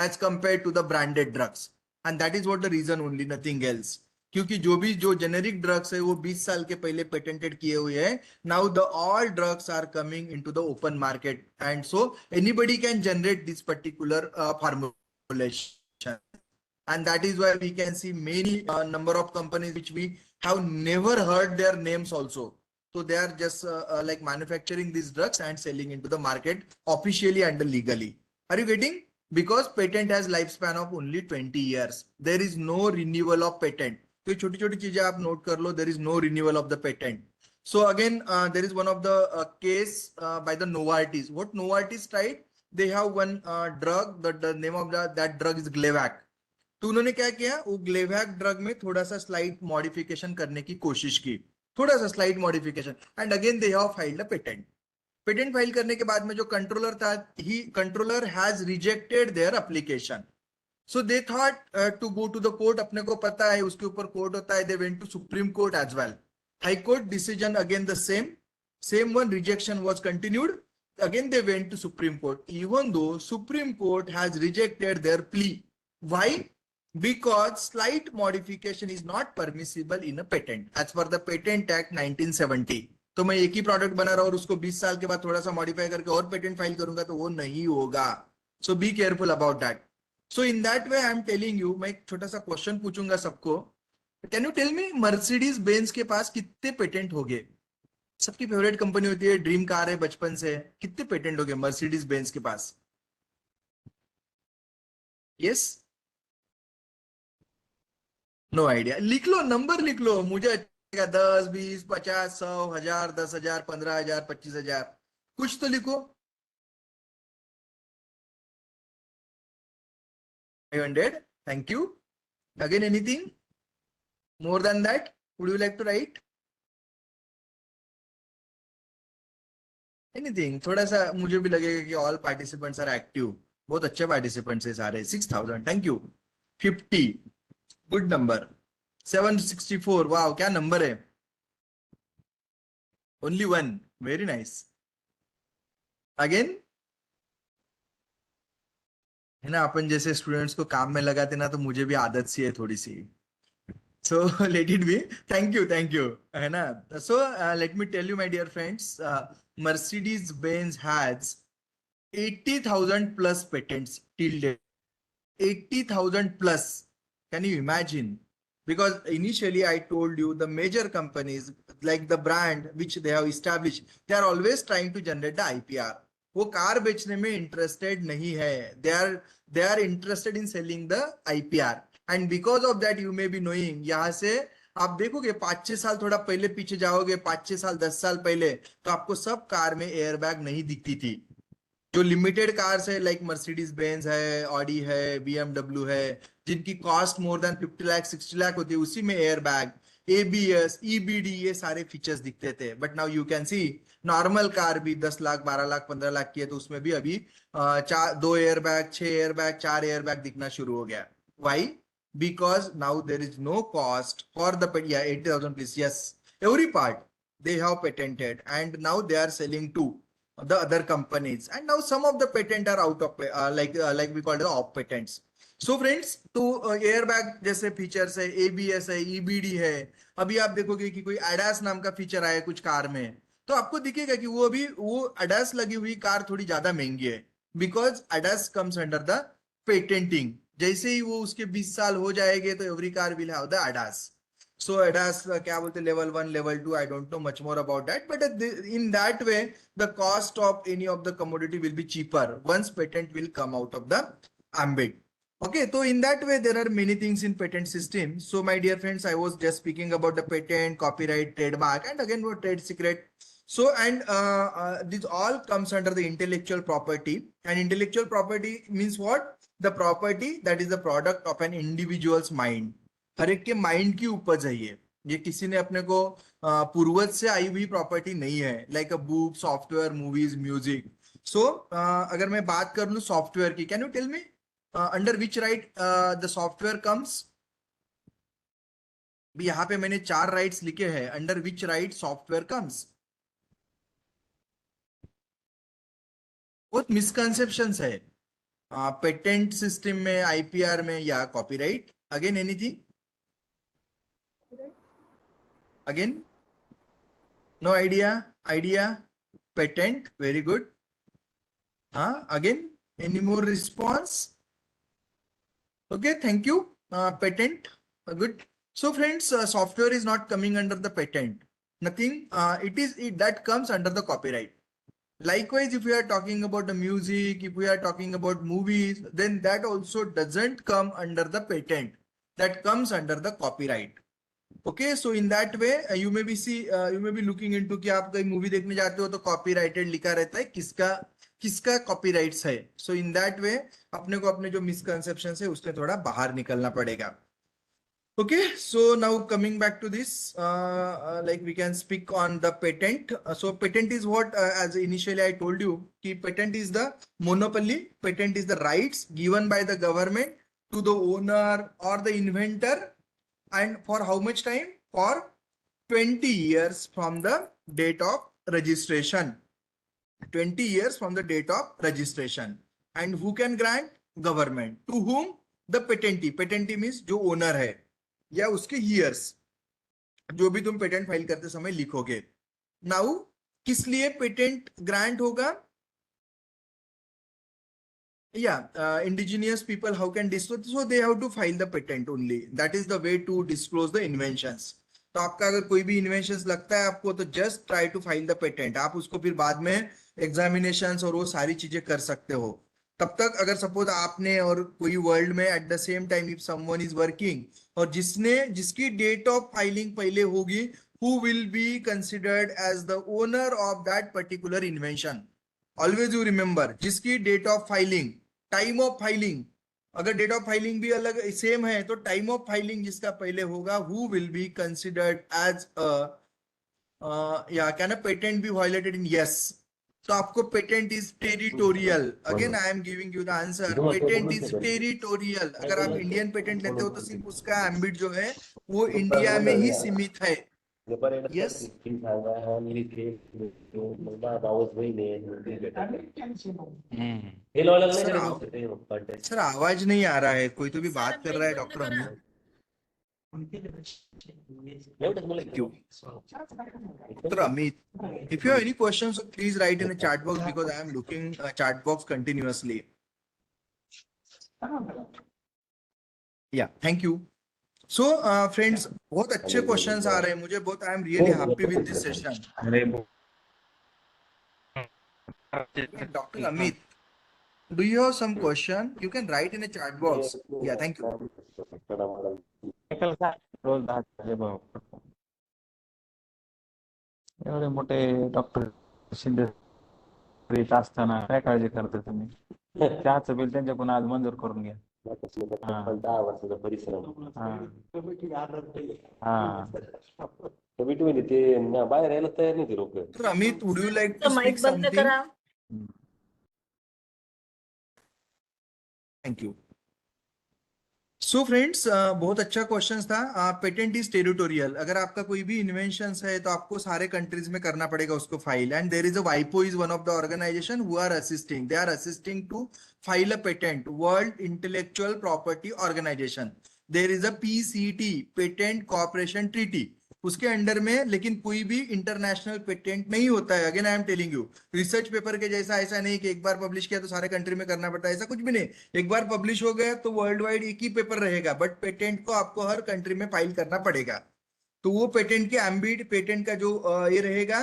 as compared to the branded drugs, and that is what the reason only, nothing else। क्योंकि जो generic drugs है वो 20 साल के पहले patented किए हुए हैं। Now the all drugs are coming into the open market, and so anybody can generate this particular formulation, and that is why we can see many number of companies which we have never heard their names also, so they are just like manufacturing these drugs and selling into the market officially and legally। are you getting? Because patent has lifespan of only 20 years, there is no renewal of patent। तो छोटी छोटी चीजें आप note कर लो, there is no renewal of the patent। so again there is one of the case by the Novartis, what Novartis tried, they have one drug, the name of that drug is Glevac। तो उन्होंने क्या किया, वो ग्लेवैक drug में थोड़ा सा slight modification करने की कोशिश की, थोड़ा सा slight modification, and again they have filed a patent. Patent file करने के बाद में जो कंट्रोलर था, he controller has rejected their application, so they thought to go to the court, अपने को पता है उसके ऊपर कोर्ट होता है, they went to Supreme Court as well, High Court decision again the same one, rejection was continued, again they went to Supreme Court, even though Supreme Court has rejected their plea। why? Because slight modification is not permissible in a patent as per the Patent Act 1970। तो मैं एक ही product बना रहा हूं और उसको 20 साल के बाद थोड़ा सा मॉडिफाई करके और पेटेंट फाइल करूंगा तो वो नहीं होगा। So be careful about that. So in that way I am telling you, मैं एक छोटा सा क्वेश्चन पूछूंगा सबको, can you tell me Mercedes Benz के पास कितने पेटेंट हो गए? सबकी फेवरेट कंपनी होती है, ड्रीम कार है बचपन से, कितने पेटेंट हो गए मर्सिडीज बेंज के पास? यस, नो आइडिया, लिख लो, नंबर लिख लो, मुझे अच्छा 10 20 50 100 1000 10,000 15,000 25,000, कुछ तो लिखो। 500, thank you. Again anything more than that would you like to write? Anything, थोड़ा सा मुझे भी लगेगा कि ऑल पार्टिसिपेंट्स आर एक्टिव, बहुत अच्छे पार्टिसिपेंट्स है सारे। 6,000, थैंक यू। 50, good number. 764, वाह क्या नंबर है। Only one, very nice. Again, है ना, अपन जैसे स्टूडेंट्स को काम में लगाते ना, तो मुझे भी आदत सी है थोड़ी सी, so let it be. Thank you, है ना। So let me tell you my dear friends, Mercedes Benz has 80,000 plus patents till date, 80,000 plus, can you imagine? Because initially I told you the major companies like the brand which they have established, they are always trying to generate the IPR। वो car बेचने में interested नहीं है, they are interested in selling the IPR, and because of that you may be knowing, यहाँ से आप देखोगे 5-6 साल थोड़ा पहले पीछे जाओगे, 5-6 साल 10 साल पहले, तो आपको सब कार में एयरबैग नहीं दिखती थी। जो लिमिटेड कार्स है लाइक मर्सिडीज बेंज है, ऑडी है, BMW है, जिनकी cost more than 50 lakh 60 lakh होती है, उसी में एयरबैग, ABS, EBD, ये सारे फीचर्स दिखते थे। But now you can C normal car भी 10 लाख 12 लाख 15 लाख की है, तो उसमें भी अभी 2 एयरबैग 6 एयरबैग 4 एयरबैग दिखना शुरू हो गया। Y? Because now there is no cost for the 80,000 please, yes, every part they have patented, and now they are selling to the other companies, and now some of the patent are out of like we call it off patents। so friends, तो airbag जैसे features है, ABS है, EBD है, अभी आप देखोगे कि कोई ADAS नाम का फीचर आया कुछ कार में, तो आपको दिखेगा कि वो अभी वो ADAS लगी हुई कार थोड़ी ज्यादा महंगी है, because ADAS comes under the patenting. जैसे ही वो उसके 20 साल हो जाएंगे तो every car will have the ADAS. So ADAS क्या बोलते level 1 level 2, I don't know much more about that, but in that way the cost of any of the commodity will be cheaper once patent will come out of the ambit. Okay, so in that way there are many things in patent system. So my dear friends, I was just speaking about the patent, copyright, trademark, and again what trade secret. So and this all comes under the intellectual property, and intellectual property means what? The property that is the product of an individual's mind. हर एक के mind की उपज है ये किसी ने अपने को पूर्वज से आई हुई प्रॉपर्टी नहीं है, like a book, software, movies, music. So अगर मैं बात कर लूं सॉफ्टवेयर की, can you tell me under which right the software comes? यहाँ पे मैंने 4 राइट्स लिखे हैं, under which right software comes? बहुत मिसकंसेप्शंस है पेटेंट सिस्टम में, आईपीआर में या copyright. Again anything? Again, no idea. Patent, very good. Again, any more response? Okay, thank you. Patent, good. So friends, software is not coming under the patent, nothing. That comes under the copyright. Likewise, if we are talking about the music, if we are talking about movies, then that also doesn't come under the patent, that comes under the copyright. Okay, so in that way you may be looking into कि आप कोई movie देखने जाते हो तो copyrighted लिखा रहता है, किसका कॉपीराइट्स है. सो इन दैट वे अपने को अपने जो मिसकंसेप्शन है उससे थोड़ा बाहर निकलना पड़ेगा. Okay, so now coming back to this, like we can speak on the patent. So patent is what, as initially I told you, कि patent is the monopoly, patent is the rights given by the government to the owner or the inventor. And for how much time? For 20 years from the date of registration. 20 years from the date of registration. And who can grant? Government. To whom? The patentee. Patentee means जो owner है या उसके years, जो भी तुम patent file करते समय लिखोगे. नाउ किस लिए पेटेंट ग्रांट होगा? Indigenous people, how can disclose? So they have to file the patent only. That is the way to disclose the inventions. तो आपका अगर कोई भी इन्वेंशन लगता है आपको, तो just try to file the patent. आप उसको फिर बाद में एग्जामिनेशंस और वो सारी चीजें कर सकते हो. तब तक अगर सपोज आपने और कोई वर्ल्ड में at the same time if someone is working और जिसकी डेट ऑफ फाइलिंग पहले होगी, who will be considered as the owner of that particular invention. Always you remember, जिसकी date of filing, time of filing, अगर date of filing भी अलग same है तो टाइम ऑफ फाइलिंग जिसका पहले होगा, who will be considered as can a patent be violated in? Yes. तो आपको patent is territorial. Again I am giving you the answer, patent is territorial. अगर आप इंडियन पेटेंट लेते हो तो सिर्फ उसका एम्बिट जो है वो इंडिया में ही सीमित है. Yes. सर आवाज नहीं आ रहा है, कोई तो भी बात कर रहा है. Doctor Amit, Dr. Amit, if you have any questions, so please write in the chat box because I am looking chat box continuously. Yeah, thank you. So friends, बहुत अच्छे क्वेश्चंस आ रहे हैं मुझे, बहुत I am really happy with this session. Dr. Amit, do you have some question? You can write in the chat box. Yeah, thank you. रोज 10 एवढे मोठे doctor Shinde येत असताना काय काळजी करता तुम्ही? चहाचं बिल त्यांच्याकडून आज मंजूर करून घ्या. 10 वर्षाचा परिश्रम. कमिटी मध्ये ते बाहेर यायला तयार नाही ते लोक. Amit, would you like to speak something? Thank you. So friends, बहुत अच्छा क्वेश्चन था. Patent is territorial. अगर आपका कोई भी इन्वेंशन है तो आपको सारे कंट्रीज में करना पड़ेगा उसको file. And there is a वाइपो is one of the organisation who are assisting. They are assisting to file a patent, world intellectual property organisation. There is a PCT, patent corporation treaty. उसके under में, लेकिन कोई भी international patent नहीं होता है। Again I am telling you, research paper के जैसा ऐसा नहीं कि एक बार पब्लिश किया तो सारे कंट्री में करना पड़ता है, ऐसा कुछ भी नहीं। एक बार पब्लिश हो गया तो वर्ल्ड वाइड एक ही पेपर रहेगा, बट पेटेंट को आपको हर कंट्री में फाइल करना पड़ेगा। तो वो पेटेंट के एम्बिट, पेटेंट का जो ये रहेगा,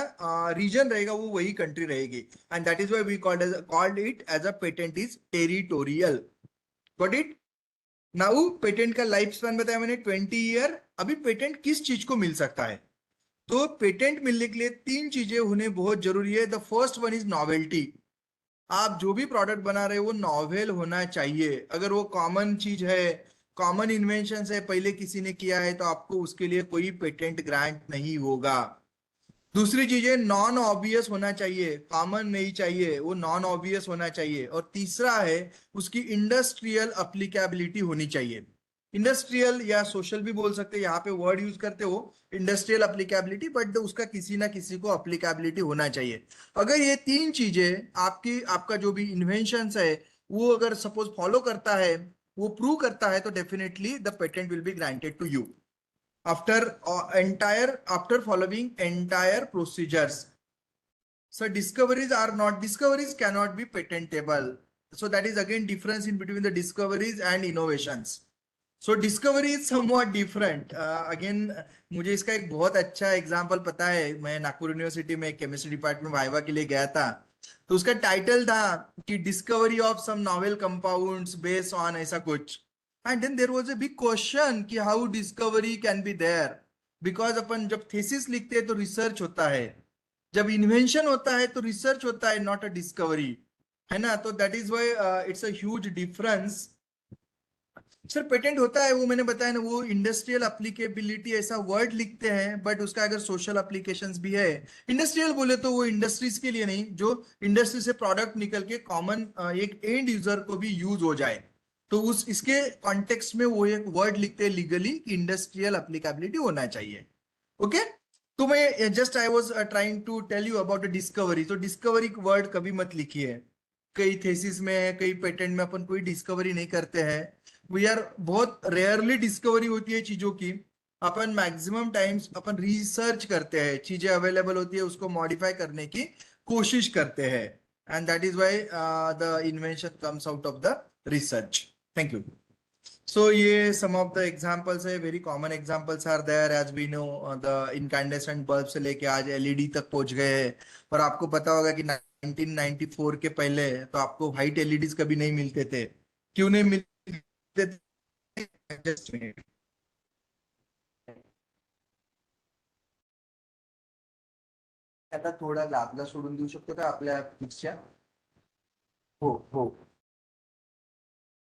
रीजन रहेगा, वो वही कंट्री रहेगी। And that is why we called it as a patent is territorial. Got it? Now patent का लाइफ स्पैन बताया मैंने 20 ईयर। अभी पेटेंट किस चीज को मिल सकता है? तो पेटेंट मिलने के लिए 3 चीजें होने बहुत जरूरी है। The first one is novelty. आप जो भी प्रोडक्ट बना रहे हो वो नॉवेल होना चाहिए। अगर वो कॉमन चीज है, कॉमन इन्वेंशन है, पहले किसी ने किया है, तो आपको उसके लिए कोई पेटेंट ग्रांट नहीं होगा। दूसरी चीज है नॉन ऑब्वियस होना चाहिए, कॉमन नहीं चाहिए, वो नॉन ऑब्वियस होना चाहिए। और तीसरा है उसकी इंडस्ट्रियल अप्लीकेबिलिटी होनी चाहिए। इंडस्ट्रियल या सोशल भी बोल सकते हैं, यहाँ पे वर्ड यूज करते हो इंडस्ट्रियल अप्लीकेबिलिटी, बट उसका किसी ना किसी को अप्लीकेबिलिटी होना चाहिए। अगर ये 3 चीजें आपका जो भी इन्वेंशन है वो अगर सपोज फॉलो करता है, वो प्रूव करता है, तो definitely the patent will be granted to you after following entire procedures. So discoveries cannot be patentable. So that is again difference in between the discoveries and innovations. So discovery is somewhat different. Again मुझे इसका एक बहुत अच्छा example पता है। मैं Nagpur university में chemistry department viva के लिए गया था, तो उसका टाइटल था कि discovery of some novel compounds based on ऐसा कुछ। And then there was a big question कि how discovery can be there, because अपन जब थीसिस लिखते हैं तो रिसर्च होता है, जब इन्वेंशन होता है तो रिसर्च होता है, नॉट अ डिस्कवरी, है ना? तो that is why it's a huge difference. Sir patent होता है वो मैंने बताया ना, वो इंडस्ट्रियल एप्लीकेबिलिटी ऐसा वर्ड लिखते हैं, बट उसका अगर सोशल एप्लीकेशंस भी है। इंडस्ट्रियल बोले तो वो इंडस्ट्रीज के लिए नहीं, जो इंडस्ट्री से प्रोडक्ट निकल के कॉमन एक एंड यूजर को भी यूज हो जाए, तो उस इसके कॉन्टेक्स्ट में वो एक वर्ड लिखते हैं लीगली कि इंडस्ट्रियल एप्लीकेबिलिटी होना चाहिए। ओके, तो मैं just I was trying to tell you about discovery. तो डिस्कवरी वर्ड कभी मत लिखिए, कई थेसिस में, कई पेटेंट में अपन कोई डिस्कवरी नहीं करते हैं। वी आर बहुत रेयरली डिस्कवरी होती है चीजों की। अपन मैक्सिमम टाइम्स अपन रिसर्च करते हैं, चीजें अवेलेबल होती है उसको मॉडिफाई करने की कोशिश करते हैं, and that is why the invention comes out of the research. Thank you. So ये some of the examples है, very common examples are there as we know, the incandescent bulb से लेके आज LED तक पहुंच गए हैं। और आपको पता होगा कि 1994 के पहले तो आपको व्हाइट LEDs कभी नहीं मिलते थे। क्यों नहीं मिलते थे? Just a minute. आता थोडा लाभला सोडून देऊ शकतो का आपल्या पिक्चर? हो हो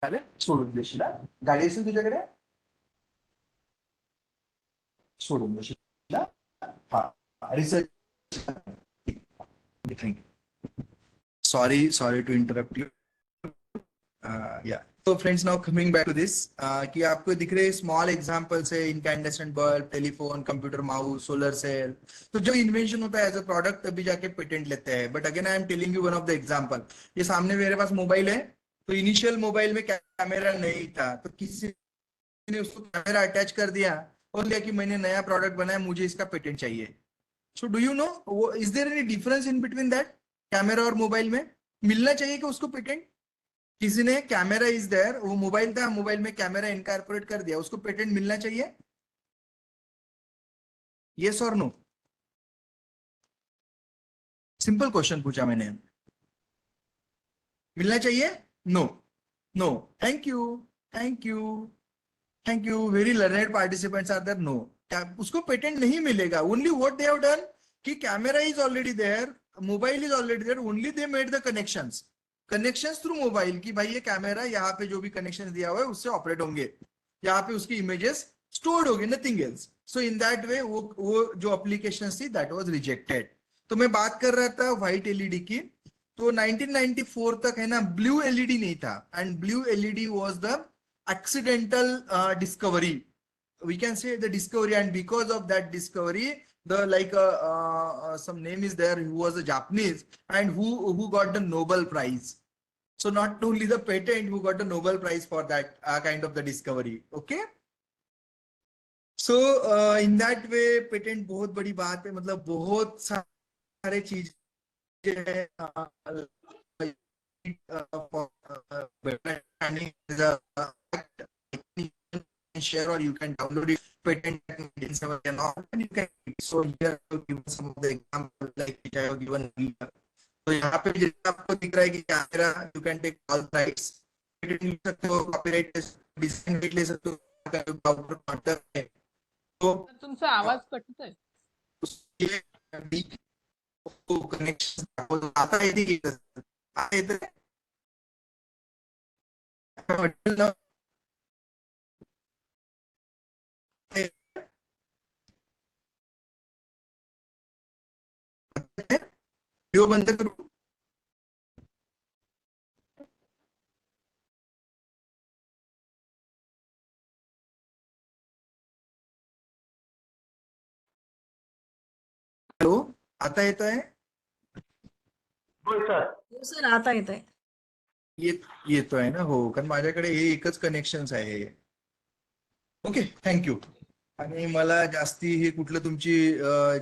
चालेल, सोडून देशील? गाडी असेल तुझ्याकडे? सोडून देशील? हा, research. Sorry to interrupt you. या तो friends, now coming back to this, कि आपको दिख रहे स्मॉल एग्जांपल्स है, incandescent bulb, telephone, computer mouse, solar cell. तो जो इन्वेंशन होता है एज अ प्रोडक्ट तभी जाके पेटेंट लेते हैं। But again I am telling you one of the example. ये सामने मेरे पास मोबाइल है, तो इनिशियल मोबाइल में कैमरा नहीं था, तो किसी ने उसको कैमरा अटैच कर दिया और लिया कि मैंने नया प्रोडक्ट बनाया, मुझे इसका पेटेंट चाहिए। So do you know, is there any difference in between that? Camera और मोबाइल में मिलना चाहिए कि उसको पेटेंट? किसी ने कैमरा इज देयर, वो मोबाइल था, मोबाइल में कैमरा इनकॉर्पोरेट कर दिया, उसको पेटेंट मिलना चाहिए? यस और नो? सिंपल क्वेश्चन पूछा मैंने। मिलना चाहिए? No no, thank you, thank you, thank you, very learned participants are there. No, उसको पेटेंट नहीं मिलेगा। Only what they have done कि camera is already there, mobile is already there, only they made the connections through mobile, कि भाई ये camera यहाँ पे जो भी कनेक्शन दिया हुआ है उससे ऑपरेट होंगे, यहाँ पे उसकी इमेजेस स्टोर्ड होगी, nothing else. So in that वे वो जो एप्लीकेशन थी दैट वाज रिजेक्टेड। तो मैं बात कर रहा था व्हाइट एलईडी की। तो 1994 तक है ना, ब्लू एलईडी नहीं था, and blue LED was the accidental discovery, we can say the discovery, and because of that discovery the like some name is there who was a Japanese and who got the Nobel Prize. So not only the patent, who got the Nobel Prize for that kind of the discovery. Okay, so in that way patent बहुत बड़ी बात है, मतलब बहुत सारे चीज है, share or you can download it, patent 1970 and all, and you can. So here I have given some of the examples like which I have given earlier. तो यहाँ पे जैसे आपको दिख रहा है कि क्या मेरा you can take all rights, patent ले सकते हो, कॉपीराइट डिजाइन राइट ले सकते हो, कॉन्ट्रैक्ट है तो तुमचा आवाज कटतोय. उसके कनेक्शन आता येते की आता येतं म्हटलं ना, व्हिडिओ बंद करू. हॅलो, आता येत आहे? हो सर, आता येत आहे. येतोय ना? हो, कारण माझ्याकडे हे एकच कनेक्शन आहे. Okay, thank you. आणि मला जास्ती हे कुठलं तुमची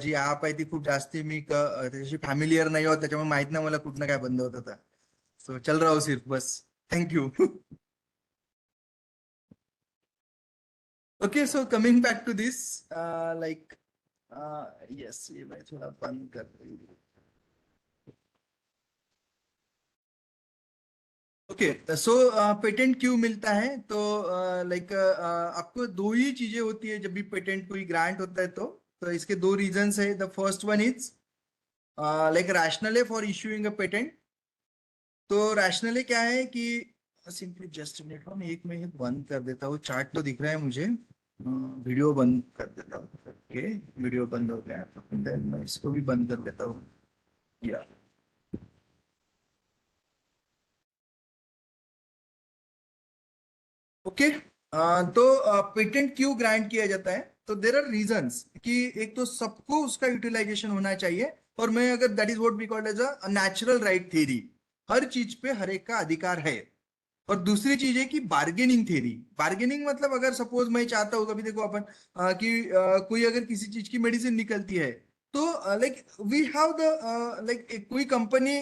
जी ऍप आहे ती खूप जास्ती मी त्याच्याशी फॅमिलियर नाही आहोत, त्याच्यामुळे माहित नाही मला कुठनं काय बंद होत होता. सो चल रहा हूं सिर्फ बस. Thank you. Okay, so coming back to this, like yes, ये मैं थोड़ा बंद कर रही हूँ. ओके, सो पेटेंट क्यों मिलता है? तो लाइक आपको दो ही चीजें होती है जब भी पेटेंट कोई ग्रांट होता है तो इसके दो रीजंस है. The first one is like rational for issuing a patent. तो रैशनल क्या है कि सिंपली जस्ट मिनट, एक मैं बंद कर देता हूँ, चार्ट तो दिख रहा है मुझे, वीडियो बंद कर देता हूँ. ओके, वीडियो बंद हो गया, देन मैं इसको भी बंद कर देता हूँ. या ओके, तो पेटेंट क्यों ग्रांट किया जाता है? तो देर आर रीजंस कि एक तो सबको उसका यूटिलाइजेशन होना चाहिए, और मैं अगर that is what we called as a natural right theory, हर चीज पे हर एक का अधिकार है. और दूसरी चीज है कि बार्गेनिंग थ्योरी. बार्गेनिंग मतलब अगर सपोज मैं चाहता हूँ, कभी देखो अपन कि कोई अगर किसी चीज की मेडिसिन निकलती है तो like we have the like कोई company,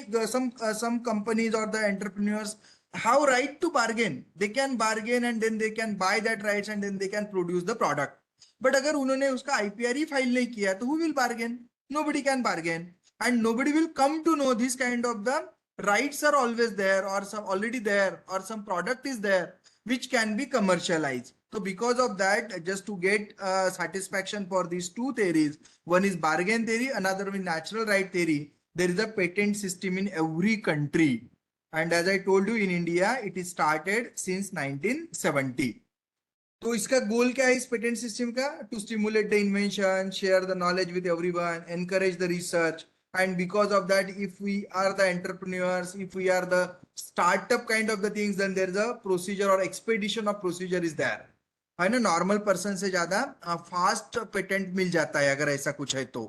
some companies or the entrepreneurs have right to bargain. They can bargain and then they can buy that rights and then they can produce the product. But अगर उन्होंने उसका IPR ही file नहीं किया तो who will bargain? Nobody can bargain, and nobody will come to know this kind of the rights are always there or some already there or some product is there which can be commercialized. So because of that, just to get satisfaction for these two theories, one is bargain theory, another is natural right theory. There is a patent system in every country. And as I told you, in India, it is started since 1970. तो इसका गोल क्या है इस patent system का? To stimulate the invention, share the knowledge with everyone, encourage the research, and because of that, if we are the entrepreneurs, if we are the startup kind of the things, then there is a procedure or expedition of procedure is there. है ना, normal person से ज्यादा fast patent मिल जाता है अगर ऐसा कुछ है तो.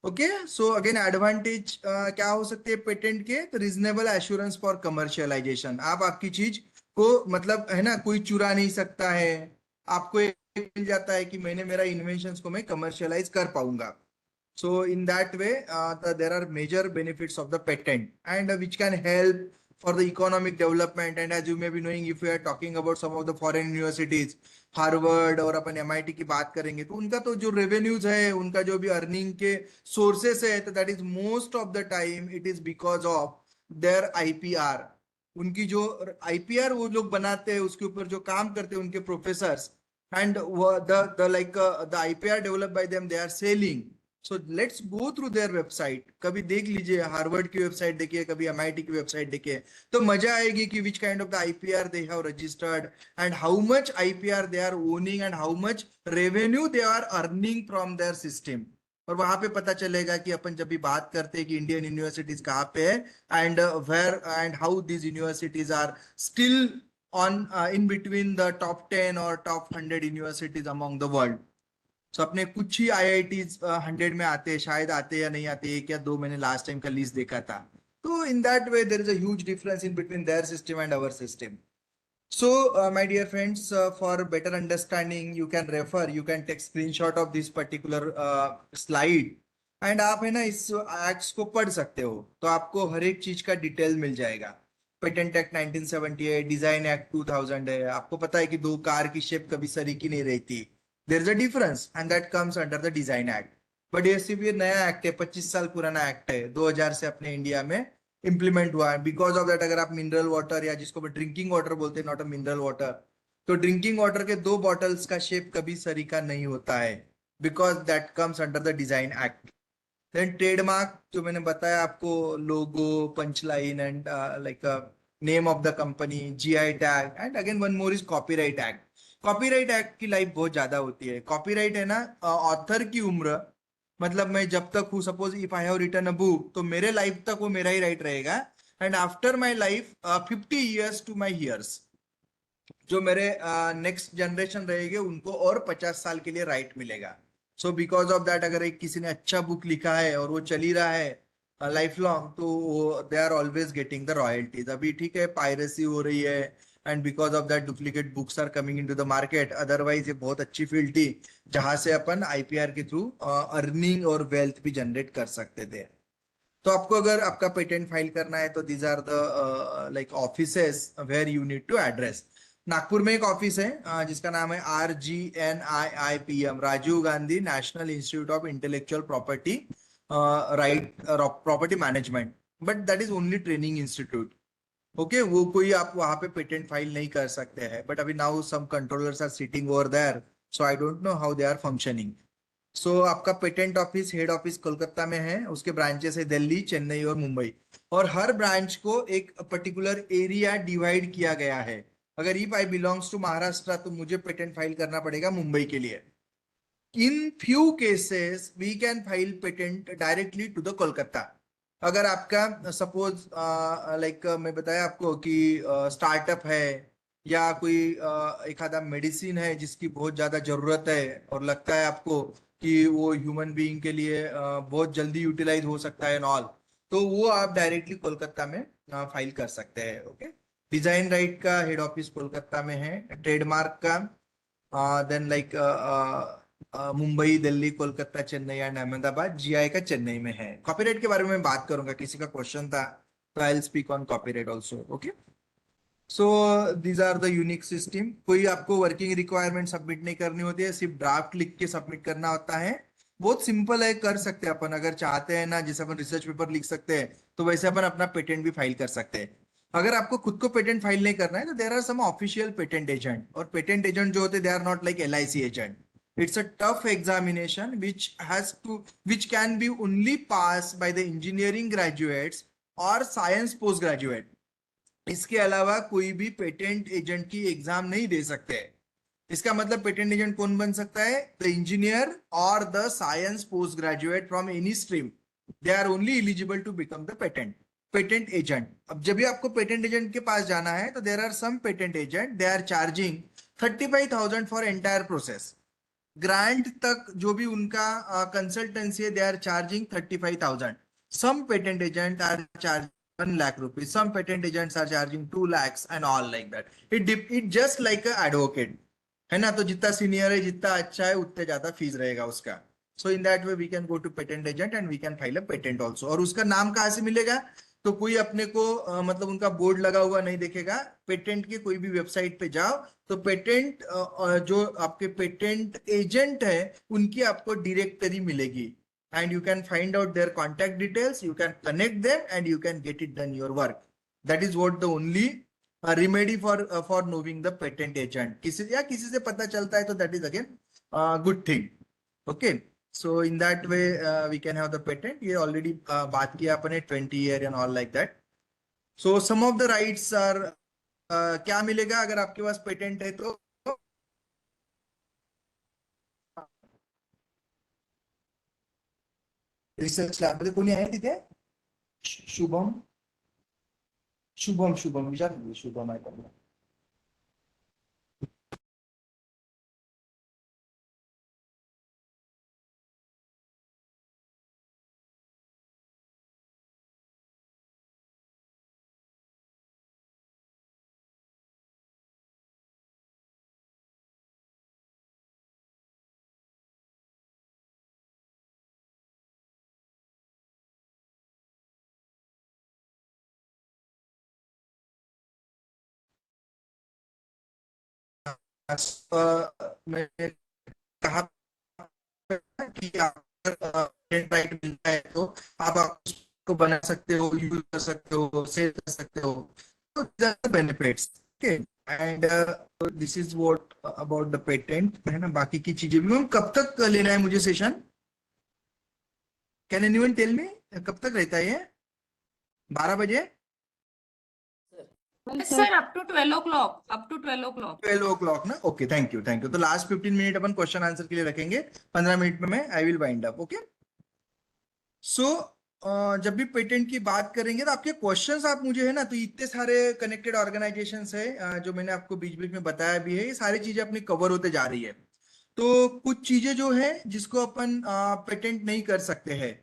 ओके, सो अगेन एडवांटेज क्या हो सकते हैं पेटेंट के? तो रीजनेबल एश्योरेंस फॉर कमर्शियलाइजेशन. आप आपकी चीज को मतलब है ना, कोई चुरा नहीं सकता है, आपको एक मिल जाता है कि मैंने मेरा इन्वेंशंस को मैं कमर्शियलाइज कर पाऊंगा. So in that way, there are major benefits of the patent, and which can help for the economic development. And as you may be knowing, if we are talking about some of the foreign universities, Harvard और अपन MIT की बात करेंगे तो उनका तो जो revenues है, उनका जो भी अर्निंग के सोर्सेस है, तो that is most of the time it is because of their IPR. उनकी जो IPR वो लोग बनाते हैं, उसके ऊपर जो काम करते हैं उनके professors, and the IPR developed by them, they are selling. So let's go through their website. कभी देख लीजिए, हार्वर्ड की वेबसाइट देखिए, कभी MIT की वेबसाइट देखिए, तो मजा आएगी कि which kind of the IPR they have registered and how much IPR they are owning and how much revenue they are earning from their system. और वहां पे पता चलेगा कि अपन जब भी बात करते हैं कि इंडियन यूनिवर्सिटीज कहाँ पे है, and where and how these universities are still on in between the top 10 or top 100 universities among the world. So अपने कुछ ही IITs 100 में आते हैं, शायद आते या नहीं आते, एक या दो मैंने लास्ट टाइम का लिस्ट देखा था. तो in that way there is a huge difference in between their system and our system. So, my dear friends, for better understanding, you can refer, you can take screenshot of this particular slide, and आप है ना इस acts को पढ़ सकते हो, तो आपको हर एक चीज का डिटेल मिल जाएगा। पेटेंट एक्ट 1978, डिजाइन एक्ट 2000 है। आपको पता है कि दो कार की शेप कभी सरीकी नहीं रहती, there is a difference and that comes under the design act. But ये सिर्फ ये नया एक्ट है, 25 साल पुराना एक्ट है, 2000 से अपने इंडिया में इम्प्लीमेंट हुआ है। बिकॉज ऑफ दैट अगर आप मिनरल वाटर या जिसको ड्रिंकिंग वाटर बोलते हैं, नॉट अ मिनरल वाटर, तो ड्रिंकिंग वाटर के दो बॉटल्स का शेप कभी सरीका नहीं होता है, because that comes under the design act. Then trademark जो मैंने बताया आपको, logo, punch line and like name of the company, GI tag, and again one more is copyright act. Copyright act की लाइफ बहुत ज्यादा होती है। कॉपीराइट है ना, ऑथर की उम्र, मतलब मैं जब तक हूँ, suppose if I have written a book, तो मेरे लाइफ तक वो मेरा ही राइट रहेगा, and after my life 50 years to my years, जो मेरे नेक्स्ट जनरेशन रहेंगे उनको और 50 साल के लिए राइट मिलेगा। सो बिकॉज ऑफ दैट अगर एक किसी ने अच्छा बुक लिखा है और वो चल ही रहा है लाइफ लॉन्ग, तो they are always getting the royalties. अभी ठीक है, पायरेसी हो रही है, and because of that duplicate books are coming into the market. Otherwise ये बहुत अच्छी फील्ड थी जहां से अपन आईपीआर के थ्रू अर्निंग और वेल्थ भी जनरेट कर सकते थे। तो आपको अगर आपका पेटेंट फाइल करना है, तो these are the like offices where you need to address. Nagpur में एक ऑफिस है जिसका नाम है RGNIIPM, Rajiv Gandhi national institute of intellectual property right property management, but that is only training institute. Okay, वो कोई आप वहां पे पेटेंट फाइल नहीं कर सकते हैं, बट अभी now some controllers are sitting over there, so I don't know how they are functioning. So आपका patent office, head office Kolkata में है, उसके ब्रांचेस है दिल्ली, चेन्नई और मुंबई, और हर ब्रांच को एक पर्टिकुलर एरिया डिवाइड किया गया है। अगर if I belongs to Maharashtra, तो मुझे पेटेंट फाइल करना पड़ेगा मुंबई के लिए। In few cases we can file patent directly to the Kolkata. अगर आपका सपोज लाइक मैं बताया आपको कि स्टार्टअप है, या कोई एक आधा मेडिसिन है जिसकी बहुत ज्यादा जरूरत है, और लगता है आपको कि वो ह्यूमन बीइंग के लिए बहुत जल्दी यूटिलाइज हो सकता है ऑल, तो वो आप डायरेक्टली कोलकाता में फाइल कर सकते हैं। ओके, डिजाइन राइट का हेड ऑफिस कोलकाता में है, ट्रेडमार्क का then like Mumbai, Delhi, Kolkata, Chennai and Ahmedabad, GI का चेन्नई में है। कॉपीराइट के बारे में बात करूंगा, किसी का क्वेश्चन था तो I will speak on copyright also. Okay, so these are the unique system. कोई आपको वर्किंग रिक्वायरमेंट सबमिट नहीं करनी होती है, सिर्फ ड्राफ्ट लिख के सबमिट करना होता है। बहुत सिंपल है, कर सकते हैं अपन अगर चाहते हैं ना, जैसे अपन रिसर्च पेपर लिख सकते हैं, तो वैसे अपन अपना पेटेंट भी फाइल कर सकते हैं। अगर आपको खुद को पेटेंट फाइल नहीं करना है, तो there are some official patent agent, और पेटेंट एजेंट जो होते हैं, they are not like LIC agent. It's a tough examination which can be only passed by the engineering graduates or science postgraduate. इसके अलावा कोई भी पेटेंट एजेंट की exam नहीं दे सकते। इसका मतलब पेटेंट एजेंट कौन बन सकता है? द इंजीनियर और the science post graduate from any stream, they are only eligible to become the patent agent. अब जब भी आपको पेटेंट एजेंट के पास जाना है, तो there are some patent agent, they are charging 35,000 for entire process. Grant तक जो भी उनका कंसल्टेंसी है, they are charging 35,000। Some patent agent are charging 1 lakh rupees, some patent agents are charging 2 lakhs and all like that. It just like a advocate, है ना? तो जितना senior है, जितना अच्छा है, उतने ज्यादा फीस रहेगा उसका। So in that way we can go to patent agent and we can file a patent also. और उसका नाम कहाँ से मिलेगा? तो कोई अपने को मतलब उनका बोर्ड लगा हुआ नहीं दिखेगा। पेटेंट के कोई भी वेबसाइट पे जाओ, तो पेटेंट जो आपके पेटेंट एजेंट है, उनकी आपको डायरेक्टरी मिलेगी, and you can find out their contact details, you can connect them, and you can get it done your work. That is what the only remedy for knowing the patent agent. किसी से पता चलता है, तो that is again good thing. Okay, so in that way we can have the patent. ये already बात किया अपने 20 year and all like that. So some of the rights are क्या मिलेगा अगर आपके पास पेटेंट है? तो रिसर्च लॅब मध्ये कोणी आहे तिथे? शुभम शुभम शुभम विचार, शुभम आहे का? मैंने कहा कि अगर राइट मिलता है तो आप उसको बना सकते हो, यूज कर सकते हो, सेल कर सकते हो, तो benefits. Okay, and this is what about the patent, है ना। बाकी की चीजें भी मैम कब तक लेना है मुझे session? Can anyone tell me कब तक रहता है ये? 12 बजे? Yes, sir, up to 12 o'clock. Up to 12 o'clock. 12 o'clock ना? Okay, thank you, thank you. तो लास्ट 15 मिनट अपन क्वेश्चन आंसर के लिए रखेंगे, 15 मिनट में मैं I will wind up. Okay, so जब भी पेटेंट की बात करेंगे तो आपके क्वेश्चंस आप मुझे, है ना, तो इतने सारे कनेक्टेड ऑर्गेनाइजेशंस है, जो मैंने आपको बीच बीच में बताया भी है, ये सारी चीजें अपनी कवर होते जा रही है। तो कुछ चीजें जो है जिसको अपन पेटेंट नहीं कर सकते हैं,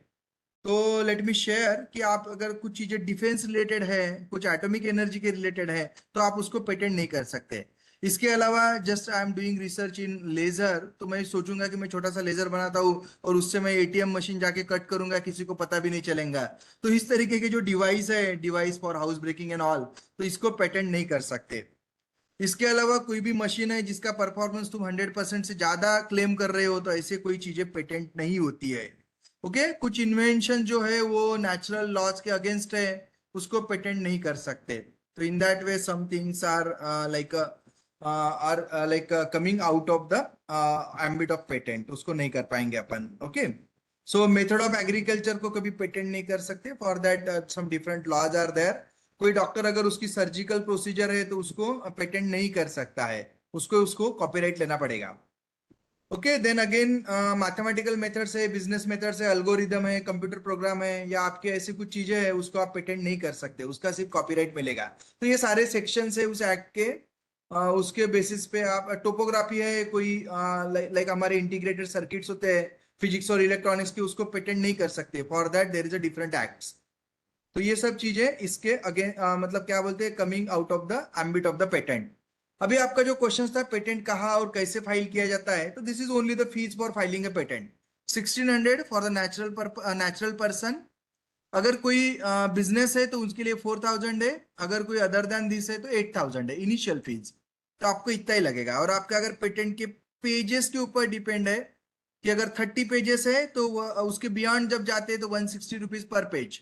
तो लेट मी शेयर कि आप अगर कुछ चीजें डिफेंस रिलेटेड है, कुछ एटॉमिक एनर्जी के रिलेटेड है, तो आप उसको पेटेंट नहीं कर सकते। इसके अलावा just I am doing research in laser, तो मैं सोचूंगा कि मैं छोटा सा लेजर बनाता हूँ और उससे मैं एटीएम मशीन जाके कट करूंगा, किसी को पता भी नहीं चलेगा। तो इस तरीके के जो डिवाइस है, device for house breaking and all, तो इसको पेटेंट नहीं कर सकते। इसके अलावा कोई भी मशीन है जिसका परफॉर्मेंस तुम 100% से ज्यादा क्लेम कर रहे हो, तो ऐसे कोई चीजें पेटेंट नहीं होती है। ओके, कुछ इन्वेंशन जो है वो नेचुरल लॉज के अगेंस्ट है, उसको पेटेंट नहीं कर सकते। तो in that way some things are like coming out of the ambit of patent, उसको नहीं कर पाएंगे अपन। Okay, so method of agriculture को कभी पेटेंट नहीं कर सकते, for that some different laws are there. कोई डॉक्टर अगर उसकी सर्जिकल प्रोसीजर है तो उसको पेटेंट नहीं कर सकता है, उसको उसको कॉपीराइट लेना पड़ेगा। Okay, then again mathematical methods है, बिजनेस मेथड्स है, अल्गोरिदम है, कंप्यूटर प्रोग्राम है, या आपके ऐसी कुछ चीजें हैं, उसको आप पेटेंट नहीं कर सकते, उसका सिर्फ कॉपीराइट मिलेगा। तो ये सारे सेक्शन है उस एक्ट के, उसके बेसिस पे आप, टोपोग्राफी है कोई, लाइक हमारे इंटीग्रेटेड सर्किट्स होते हैं फिजिक्स और इलेक्ट्रॉनिक्स की, उसको पेटेंट नहीं कर सकते, for that there is a different acts. तो ये सब चीजें इसके अगेन मतलब क्या बोलते हैं, coming out of the ambit of the patent. अभी आपका जो क्वेश्चन था पेटेंट कहाँ और कैसे फाइल किया जाता है, तो this is only the fees for filing A patent. 1600 for the natural person. अगर कोई बिजनेस है तो उसके लिए 4000 है, अगर कोई अदर देन दिस है तो 8000 है इनिशियल फीस। तो आपको इतना ही लगेगा। और आपका अगर पेटेंट के पेजेस के ऊपर डिपेंड है कि अगर 30 पेजेस है तो उसके बियॉन्ड जब जाते हैं तो 160 रुपीज पर पेज।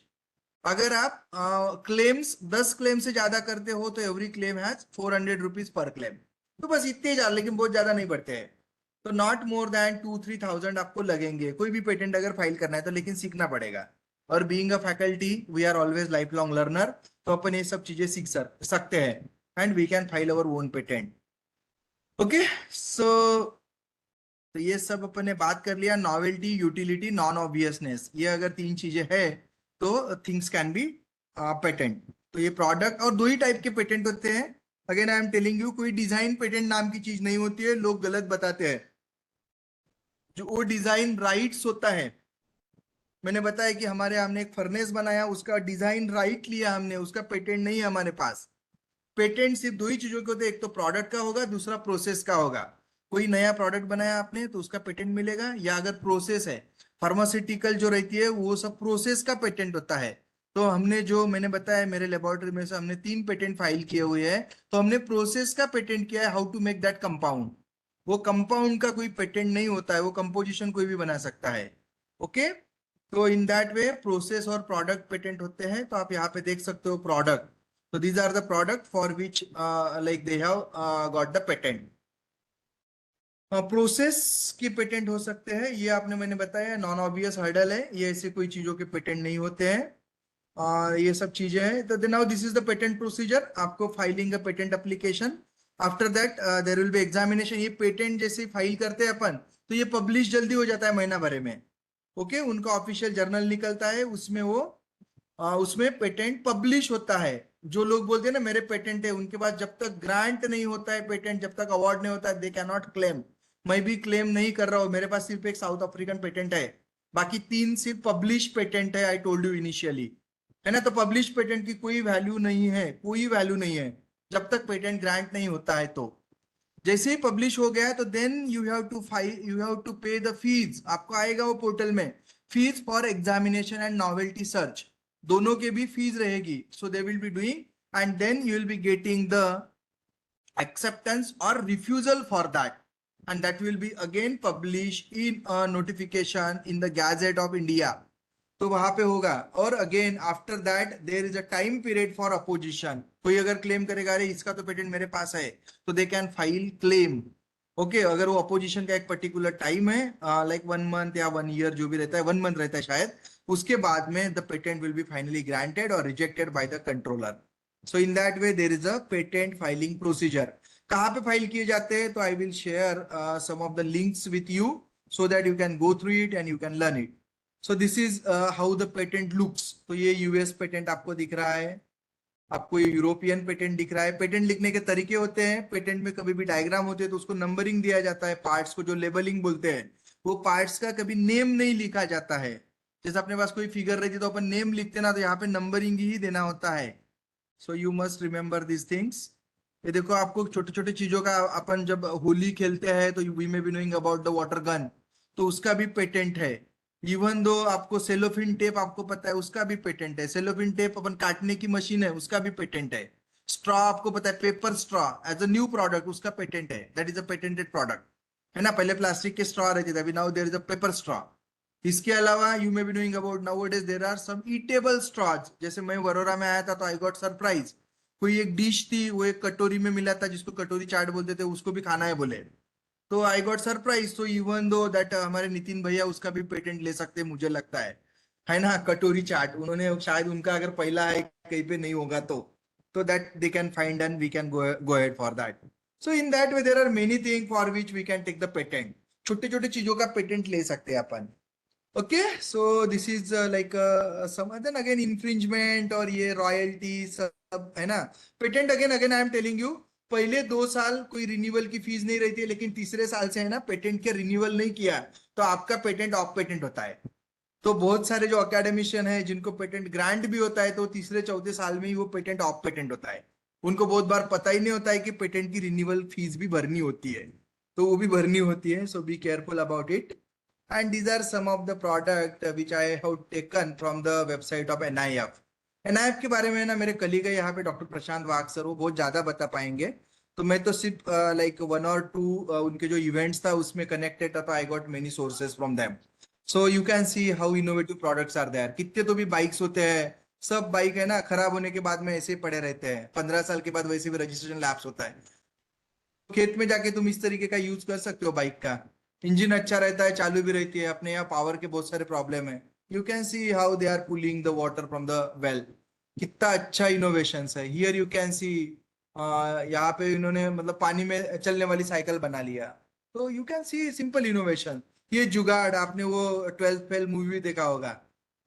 अगर आप क्लेम्स 10 क्लेम से ज्यादा करते हो तो every claim has 400 rupees per claim. तो बस इतने ज्यादा, लेकिन बहुत ज्यादा नहीं बढ़ते हैं। तो नॉट मोर देन 2-3 थाउजेंड आपको लगेंगे कोई भी पेटेंट अगर फाइल करना है तो, लेकिन सीखना पड़ेगा। और being a faculty we are always lifelong learner, तो अपन ये सब चीजें सीख सकते हैं and we can file our own patent. Okay, so तो ये सब अपन ने बात कर लिया, नॉवेल्टी, यूटिलिटी, नॉन ऑब्वियसनेस, ये अगर 3 चीजें है तो थिंग्स कैन बी पेटेंट। तो ये प्रोडक्ट, और 2 ही टाइप के पेटेंट होते हैं। Again I am telling you, कोई डिजाइन पेटेंट नाम की चीज नहीं होती है, लोग गलत बताते हैं। जो वो डिजाइन राइट्स होता है, मैंने बताया कि हमारे हमने एक फर्नेस बनाया, उसका डिजाइन राइट लिया हमने, उसका पेटेंट नहीं है हमारे पास। पेटेंट सिर्फ 2 ही चीजों के होते हैं, एक तो प्रोडक्ट का होगा, दूसरा प्रोसेस का होगा। कोई नया प्रोडक्ट बनाया आपने तो उसका पेटेंट मिलेगा, या अगर प्रोसेस है, फार्मास्यूटिकल जो रहती है वो सब प्रोसेस का पेटेंट होता है। तो हमने जो मैंने बताया, मेरे लेबोरेटरी में से हमने 3 पेटेंट फाइल किए हुए हैं, तो हमने प्रोसेस का पेटेंट किया है, how to make that compound. वो कंपाउंड का कोई पेटेंट नहीं होता है, वो कंपोजिशन कोई भी बना सकता है। ओके, तो इन दैट वे प्रोसेस और प्रोडक्ट पेटेंट होते हैं। तो आप यहाँ पे देख सकते हो product, so these are the product for which like they have got the patent. Process की पेटेंट हो सकते हैं, ये आपने मैंने बताया नॉन ऑब्वियस हर्डल है, ये ऐसे कोई चीजों के पेटेंट नहीं होते हैं। ये सब चीजें हैं। तो now this is the patent procedure, आपको filing a patent application, after that there will be examination. ये पेटेंट जैसे फाइल करते हैं अपन, तो ये पब्लिश जल्दी हो जाता है महीना भर में। ओके, उनका ऑफिशियल जर्नल निकलता है, उसमें वो उसमें पेटेंट पब्लिश होता है। जो लोग बोलते हैं ना मेरे पेटेंट है, उनके पास जब तक ग्रांट नहीं होता है पेटेंट, जब तक अवार्ड नहीं होता है, दे कैन नॉट क्लेम। मैं भी क्लेम नहीं कर रहा हूं, मेरे पास सिर्फ एक साउथ अफ्रीकन पेटेंट है, बाकी 3 सिर्फ पब्लिश पेटेंट है। आई टोल्ड यू इनिशियली, है ना। तो पब्लिश पेटेंट की कोई वैल्यू नहीं है, कोई वैल्यू नहीं है जब तक पेटेंट ग्रांट नहीं होता है। तो जैसे ही पब्लिश हो गया तो then you have to pay the fees. आपको आएगा वो पोर्टल में, fees for examination and novelty search, दोनों के भी फीस रहेगी। So they will be doing and then you will be getting the acceptance or refusal for that, and that will be again published in a notification in the Gazette of India. तो वहां पे होगा. और again after that there is a time period for opposition. कोई अगर claim करेगा अरे इसका तो पेटेंट मेरे पास है, तो they can file claim. Okay, अगर वो अपोजिशन का एक पर्टिकुलर टाइम है, लाइक 1 मंथ या 1 ईयर जो भी रहता है, 1 मंथ रहता है शायद, उसके बाद में the patent will be finally granted और rejected by the controller. So in that way there is a patent filing procedure. कहाँ पे फाइल किए जाते हैं, तो I will share some of the links with you so that you can go through it and you can learn it. So this is how the patent looks. तो ये US patent आपको दिख रहा है, आपको ये यूरोपियन पेटेंट दिख रहा है. पेटेंट लिखने के तरीके होते हैं, पेटेंट में कभी भी डायग्राम होते हैं तो उसको नंबरिंग दिया जाता है. पार्ट्स को जो लेबलिंग बोलते हैं, वो पार्ट्स का कभी नेम नहीं लिखा जाता है. जैसे अपने पास कोई फिगर रहती है तो अपन नेम लिखते ना, तो यहाँ पे नंबरिंग ही देना होता है. So you must remember this things. ये देखो, आपको छोटे छोटे चीजों का, अपन जब होली खेलते हैं तो we may be knowing about the water gun, तो उसका भी पेटेंट है. इवन दो आपको सेलोफिन टेप आपको पता है, उसका भी पेटेंट है. सेलोफिन टेप अपन काटने की मशीन है, उसका भी पेटेंट है. स्ट्रॉ आपको पता है, paper straw as a new product, उसका पेटेंट है. That is a patented product, है ना. पहले प्लास्टिक के स्ट्रॉ रहते थे, अभी now there is a paper straw. इसके अलावा you may be knowing about nowadays there are some edible straws. जैसे मैं वरोरा में आया था तो आई गॉट सरप्राइज. कोई एक डिश थी, वो एक कटोरी में मिला था, जिसको कटोरी चाट बोलते थे, उसको भी खाना है बोले, तो आई गॉट सरप्राइज. तो इवन दो दैट हमारे नितिन भैया उसका भी पेटेंट ले सकते हैं, मुझे लगता है ना. कटोरी चाट उन्होंने, शायद उनका अगर पहला है कहीं पे नहीं होगा तो that they can find and we can go ahead for that. So in that way there are many thing for which we can take the patent. छोटे छोटे चीजों का पेटेंट ले सकते हैं अपन. Okay, so this is like some then again infringement और ये रॉयल्टी सब है ना. Patent again again I am telling you, पहले 2 साल कोई रिन्यूअल की फीस नहीं रहती है, लेकिन तीसरे साल से है ना, पेटेंट के रिन्यूअल नहीं किया तो आपका पेटेंट ऑफ पेटेंट होता है. तो बहुत सारे जो अकेडमिशियन है जिनको पेटेंट ग्रांट भी होता है, तो तीसरे चौथे साल में ही वो पेटेंट ऑफ पेटेंट होता है. उनको बहुत बार पता ही नहीं होता है कि पेटेंट की रिन्यूअल फीस भी भरनी होती है, तो वो भी भरनी होती है. So be careful about it. And these are some of the product which I have taken from the website of NIF. NIF के बारे में ना मेरे कलीग है यहाँ पे डॉक्टर प्रशांत वाघ सर, वो बहुत ज्यादा बता पाएंगे. तो मैं तो सिर्फ लाइक 1 or 2 उनके जो इवेंट्स था उसमें कनेक्टेड था, तो I got many sources from them. So you can see how innovative products are there. कितने तो भी बाइक्स होते हैं, सब बाइक है ना खराब होने के बाद में ऐसे ही पड़े रहते हैं, 15 साल के बाद वैसे भी रजिस्ट्रेशन लैप्स होता है. खेत में जाके तुम इस तरीके का यूज कर सकते हो बाइक का. इंजन अच्छा रहता है, चालू भी रहती है. अपने यहाँ पावर के बहुत सारे प्रॉब्लम है. You can see how they are pulling the water from the well. कितना अच्छा इनोवेशन है. हियर यू कैन सी, यहाँ पे इन्होंने मतलब पानी में चलने वाली साइकिल बना लिया. तो you can C simple innovation. ये जुगाड़, आपने वो 12th फेल मूवी देखा होगा,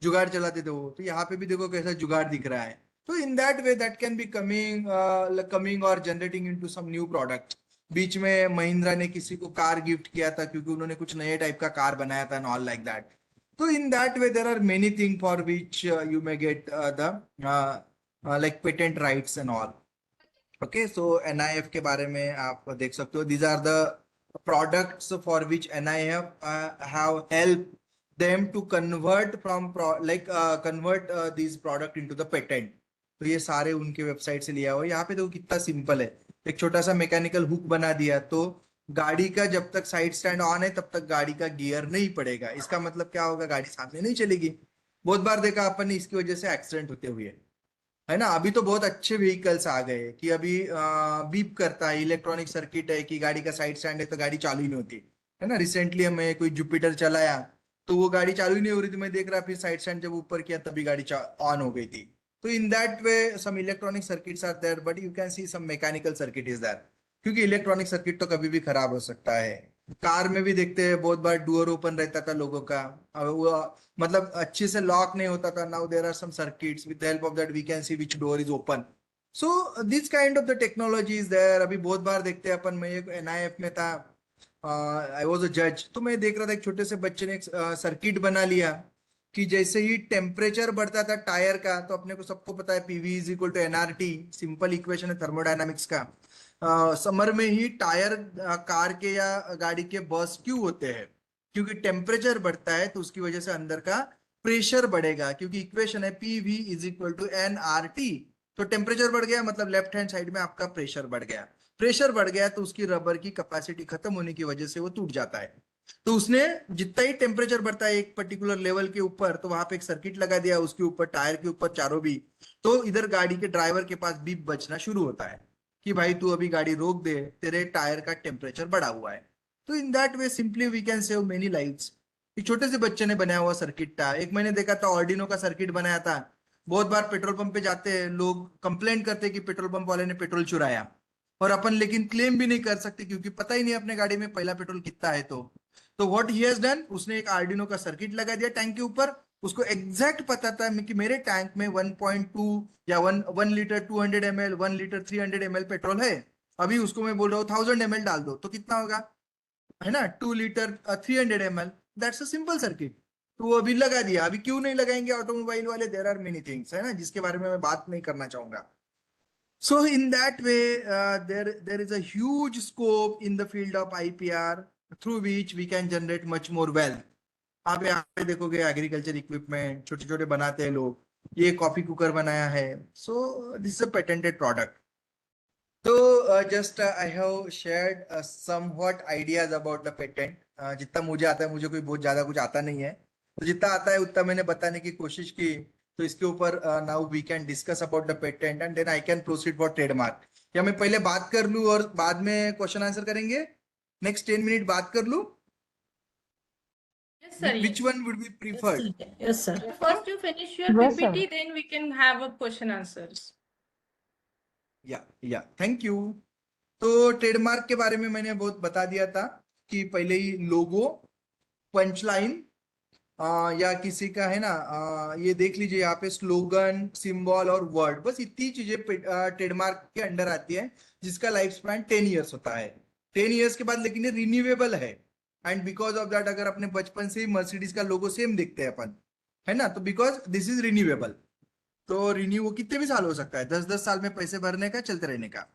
जुगाड़ चलाते थे वो, तो यहाँ पे भी देखो कैसा जुगाड़ दिख रहा है. तो in that way that can be coming और generating into some new product. बीच में महिंद्रा ने किसी को कार गिफ्ट किया था क्योंकि उन्होंने कुछ नए टाइप का कार बनाया था, ऑल लाइक दैट. तो in that way there are many thing for which you may get the like patent rights and all. Okay, so NIF के बारे में आप देख सकते हो. These are the products for which NIF have help them to convert from convert this product into the patent. तो ये सारे उनके वेबसाइट से लिया हुआ. यहाँ पे देखो कितना सिंपल है. एक छोटा सा मैकेनिकल हुक बना दिया, तो गाड़ी का जब तक साइड स्टैंड ऑन है तब तक गाड़ी का गियर नहीं पड़ेगा. इसका मतलब क्या होगा, गाड़ी सामने नहीं चलेगी. बहुत बार देखा अपन ने इसकी वजह से एक्सीडेंट होते हुए, है ना. अभी तो बहुत अच्छे व्हीकल्स आ गए कि अभी बीप करता है, इलेक्ट्रॉनिक सर्किट है कि गाड़ी का साइड स्टैंड है तो गाड़ी चालू ही नहीं होती, है ना. रिसेंटली हमें कोई जुपिटर चलाया तो वो गाड़ी चालू ही नहीं हो रही थी. मैं देख रहा फिर साइड स्टैंड जब ऊपर किया तभी गाड़ी ऑन हो गई थी. तो in that way some electronic circuits are there, but you can see some mechanical circuit is there. क्योंकि इलेक्ट्रॉनिक सर्किट तो कभी भी खराब हो सकता है. कार में भी देखते हैं बहुत बार डोर ओपन रहता था लोगों का, वो मतलब अच्छे से लॉक नहीं होता था. Now there are some circuits with the help of that we can see which door is open. So this kind of the technology is there. अभी बहुत बार देखते हैं अपन, मैं एक एनआईएफ में था, आई वाज अ जज, तो मैं देख रहा था एक छोटे से बच्चे ने एक सर्किट बना लिया कि जैसे ही टेम्परेचर बढ़ता था टायर का, तो अपने को सबको पता है PV is equal to NRT, simple equation है थर्मोडायनामिक्स का. समर में ही टायर कार के या गाड़ी के बर्स्ट क्यों होते हैं, क्योंकि टेम्परेचर बढ़ता है तो उसकी वजह से अंदर का प्रेशर बढ़ेगा. क्योंकि इक्वेशन है PV is equal to NRT. तो टेम्परेचर बढ़ गया मतलब लेफ्ट हैंड साइड में आपका प्रेशर बढ़ गया. प्रेशर बढ़ गया तो उसकी रबर की कैपेसिटी खत्म होने की वजह से वो टूट जाता है। तो उसने जितना ही टेम्परेचर बढ़ता है एक पर्टिकुलर लेवल के ऊपर, तो वहां पे एक सर्किट लगा दिया उसके ऊपर, टायर के ऊपर चारों भी। तो इधर गाड़ी के ड्राइवर के पास बीप बजना शुरू होता है कि भाई तू अभी गाड़ी रोक दे, तेरे टायर का टेम्परेचर बढ़ा हुआ है। तो in that way simply we can save many lives. एक छोटे से बच्चे ने बनाया हुआ सर्किट था, एक मैंने देखा था ऑर्डिनो का सर्किट बनाया था। बहुत बार पेट्रोल पंप पे जाते हैं लोग, कंप्लेंट करते हैं कि पेट्रोल पंप वाले ने पेट्रोल चुराया, और अपन लेकिन क्लेम भी नहीं कर सकते क्योंकि पता ही नहीं अपने गाड़ी में पहला पेट्रोल कितना है। तो व्हाट ही हैज डन, उसने एक आर्डिनो का सर्किट लगा दिया टैंक के ऊपर। उसको एग्जैक्ट पता था कि मेरे टैंक में 1.2 या 1 litre 200 ml, 1 litre 300 ml petrol है। अभी उसको मैं बोल रहा हूँ 1000 ml डाल दो, तो कितना होगा, है ना, 2 litre 300 ml। That's a simple circuit. तो वो अभी लगा दिया। अभी क्यों नहीं लगाएंगे ऑटोमोबाइल वाले, देयर आर मेनी थिंग्स, है ना, जिसके बारे में मैं बात नहीं करना चाहूंगा। So in that way, there is a huge scope in the field of IPR through which we can generate much more wealth. आप यहाँ पे देखोगे एग्रीकल्चर इक्विपमेंट छोटे छोटे बनाते हैं लोग, ये कॉफी कुकर बनाया है। So this is a patented product. तो just I have shared somewhat ideas about the patent. जितना मुझे आता है, मुझे कोई बहुत ज्यादा कुछ आता नहीं है, तो जितना आता है उतना मैंने बताने की कोशिश की। तो इसके ऊपर now we can discuss about the patent and then I can proceed for trademark. या मैं पहले बात कर लूं और बाद में क्वेश्चन आंसर करेंगे? नेक्स्ट 10 मिनट बात कर लूं? Yes, sir. Which one would be preferred? Yes, sir. First you finish your Yes, sir. PPT, then we can have a question answers. या थैंक यू। तो ट्रेडमार्क के बारे में मैंने बहुत बता दिया था कि पहले ही लोगो, पंचलाइन या किसी का है ना, ये देख लीजिए यहाँ पे स्लोगन, सिंबल और वर्ड, बस इतनी चीजें ट्रेडमार्क के अंडर आती है, जिसका लाइफ स्पैन 10 ईयर्स होता है। 10 ईयर्स के बाद लेकिन ये रिन्यूएबल है। एंड बिकॉज ऑफ दैट, अगर अपने बचपन से ही मर्सिडीज का लोगो सेम दिखते हैं अपन, है ना, तो बिकॉज दिस इज रिन्यूएबल। तो रिन्यू वो कितने भी साल हो सकता है, 10-10 साल में पैसे भरने का, चलते रहने का।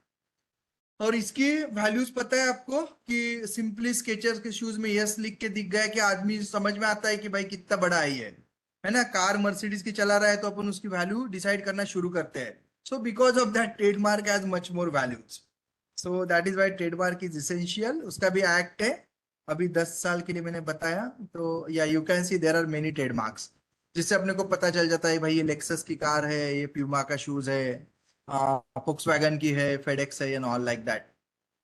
और इसकी वैल्यूज पता है आपको कि सिंपली स्केचर्स के शूज में यस लिख के दिख गया कि आदमी समझ में आता है कि भाई कितना बड़ा है ना। कार मर्सिडीज की चला रहा है तो अपन उसकी वैल्यू डिसाइड करना शुरू करते हैं। So because of that trademark has much more values. So that is why trademark is essential. उसका भी एक्ट है, अभी 10 साल के लिए मैंने बताया। तो या you can see there are many trademarks, जिससे अपने को पता चल जाता है भाई ये लेक्सस की कार है, ये प्यूमा का शूज है, फोक्सवैगन की है, फेडेक्स है, and all like that.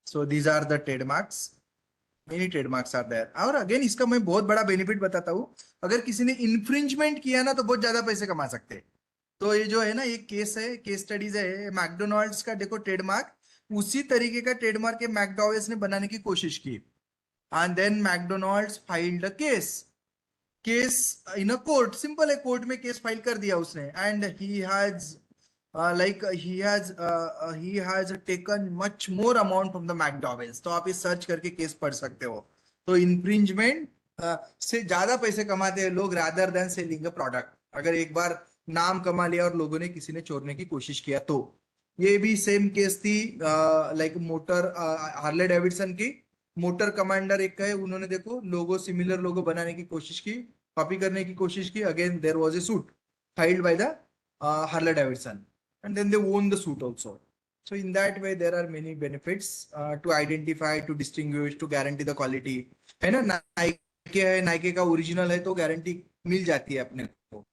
So these are the trademarks, many trademarks are there. और अगेन इसका मैं बहुत बड़ा बेनिफिट बताता हूँ, अगर किसी ने इन्फ्रिंजमेंट किया ना तो बहुत ज्यादा पैसे कमा सकते हैं। तो ये जो है ना, ये केस है, केस स्टडीज है, मैकडोनाल्ड्स का देखो ट्रेडमार्क, उसी तरीके का ट्रेडमार्क के मैकडॉवेल्स ने बनाने की कोशिश की। And then McDonald's filed a case in a court. Simple है, कोर्ट में केस फाइल कर दिया उसने। And he has taken much more amount from the McDowell's. तो आप ये सर्च करके केस पढ़ सकते हो। तो इन्फ्रिंजमेंट से ज्यादा पैसे कमाते हैं लोग rather than selling a product. अगर एक बार नाम कमा लिया और लोगों ने किसी ने चोरने की कोशिश किया तो। ये भी सेम केस थी, लाइक मोटर हार्ले डेविडसन की मोटर कमांडर एक है, उन्होंने देखो लोगो, सिमिलर लोगो बनाने की कोशिश की, कॉपी करने की कोशिश की। Again there was a suit filed by the Harley Davidson and then they won the suit also. So in that way there are many benefits to identify, to distinguish, to guarantee the quality, है ना। Nike है, Nike का original है तो guarantee मिल जाती है अपने को,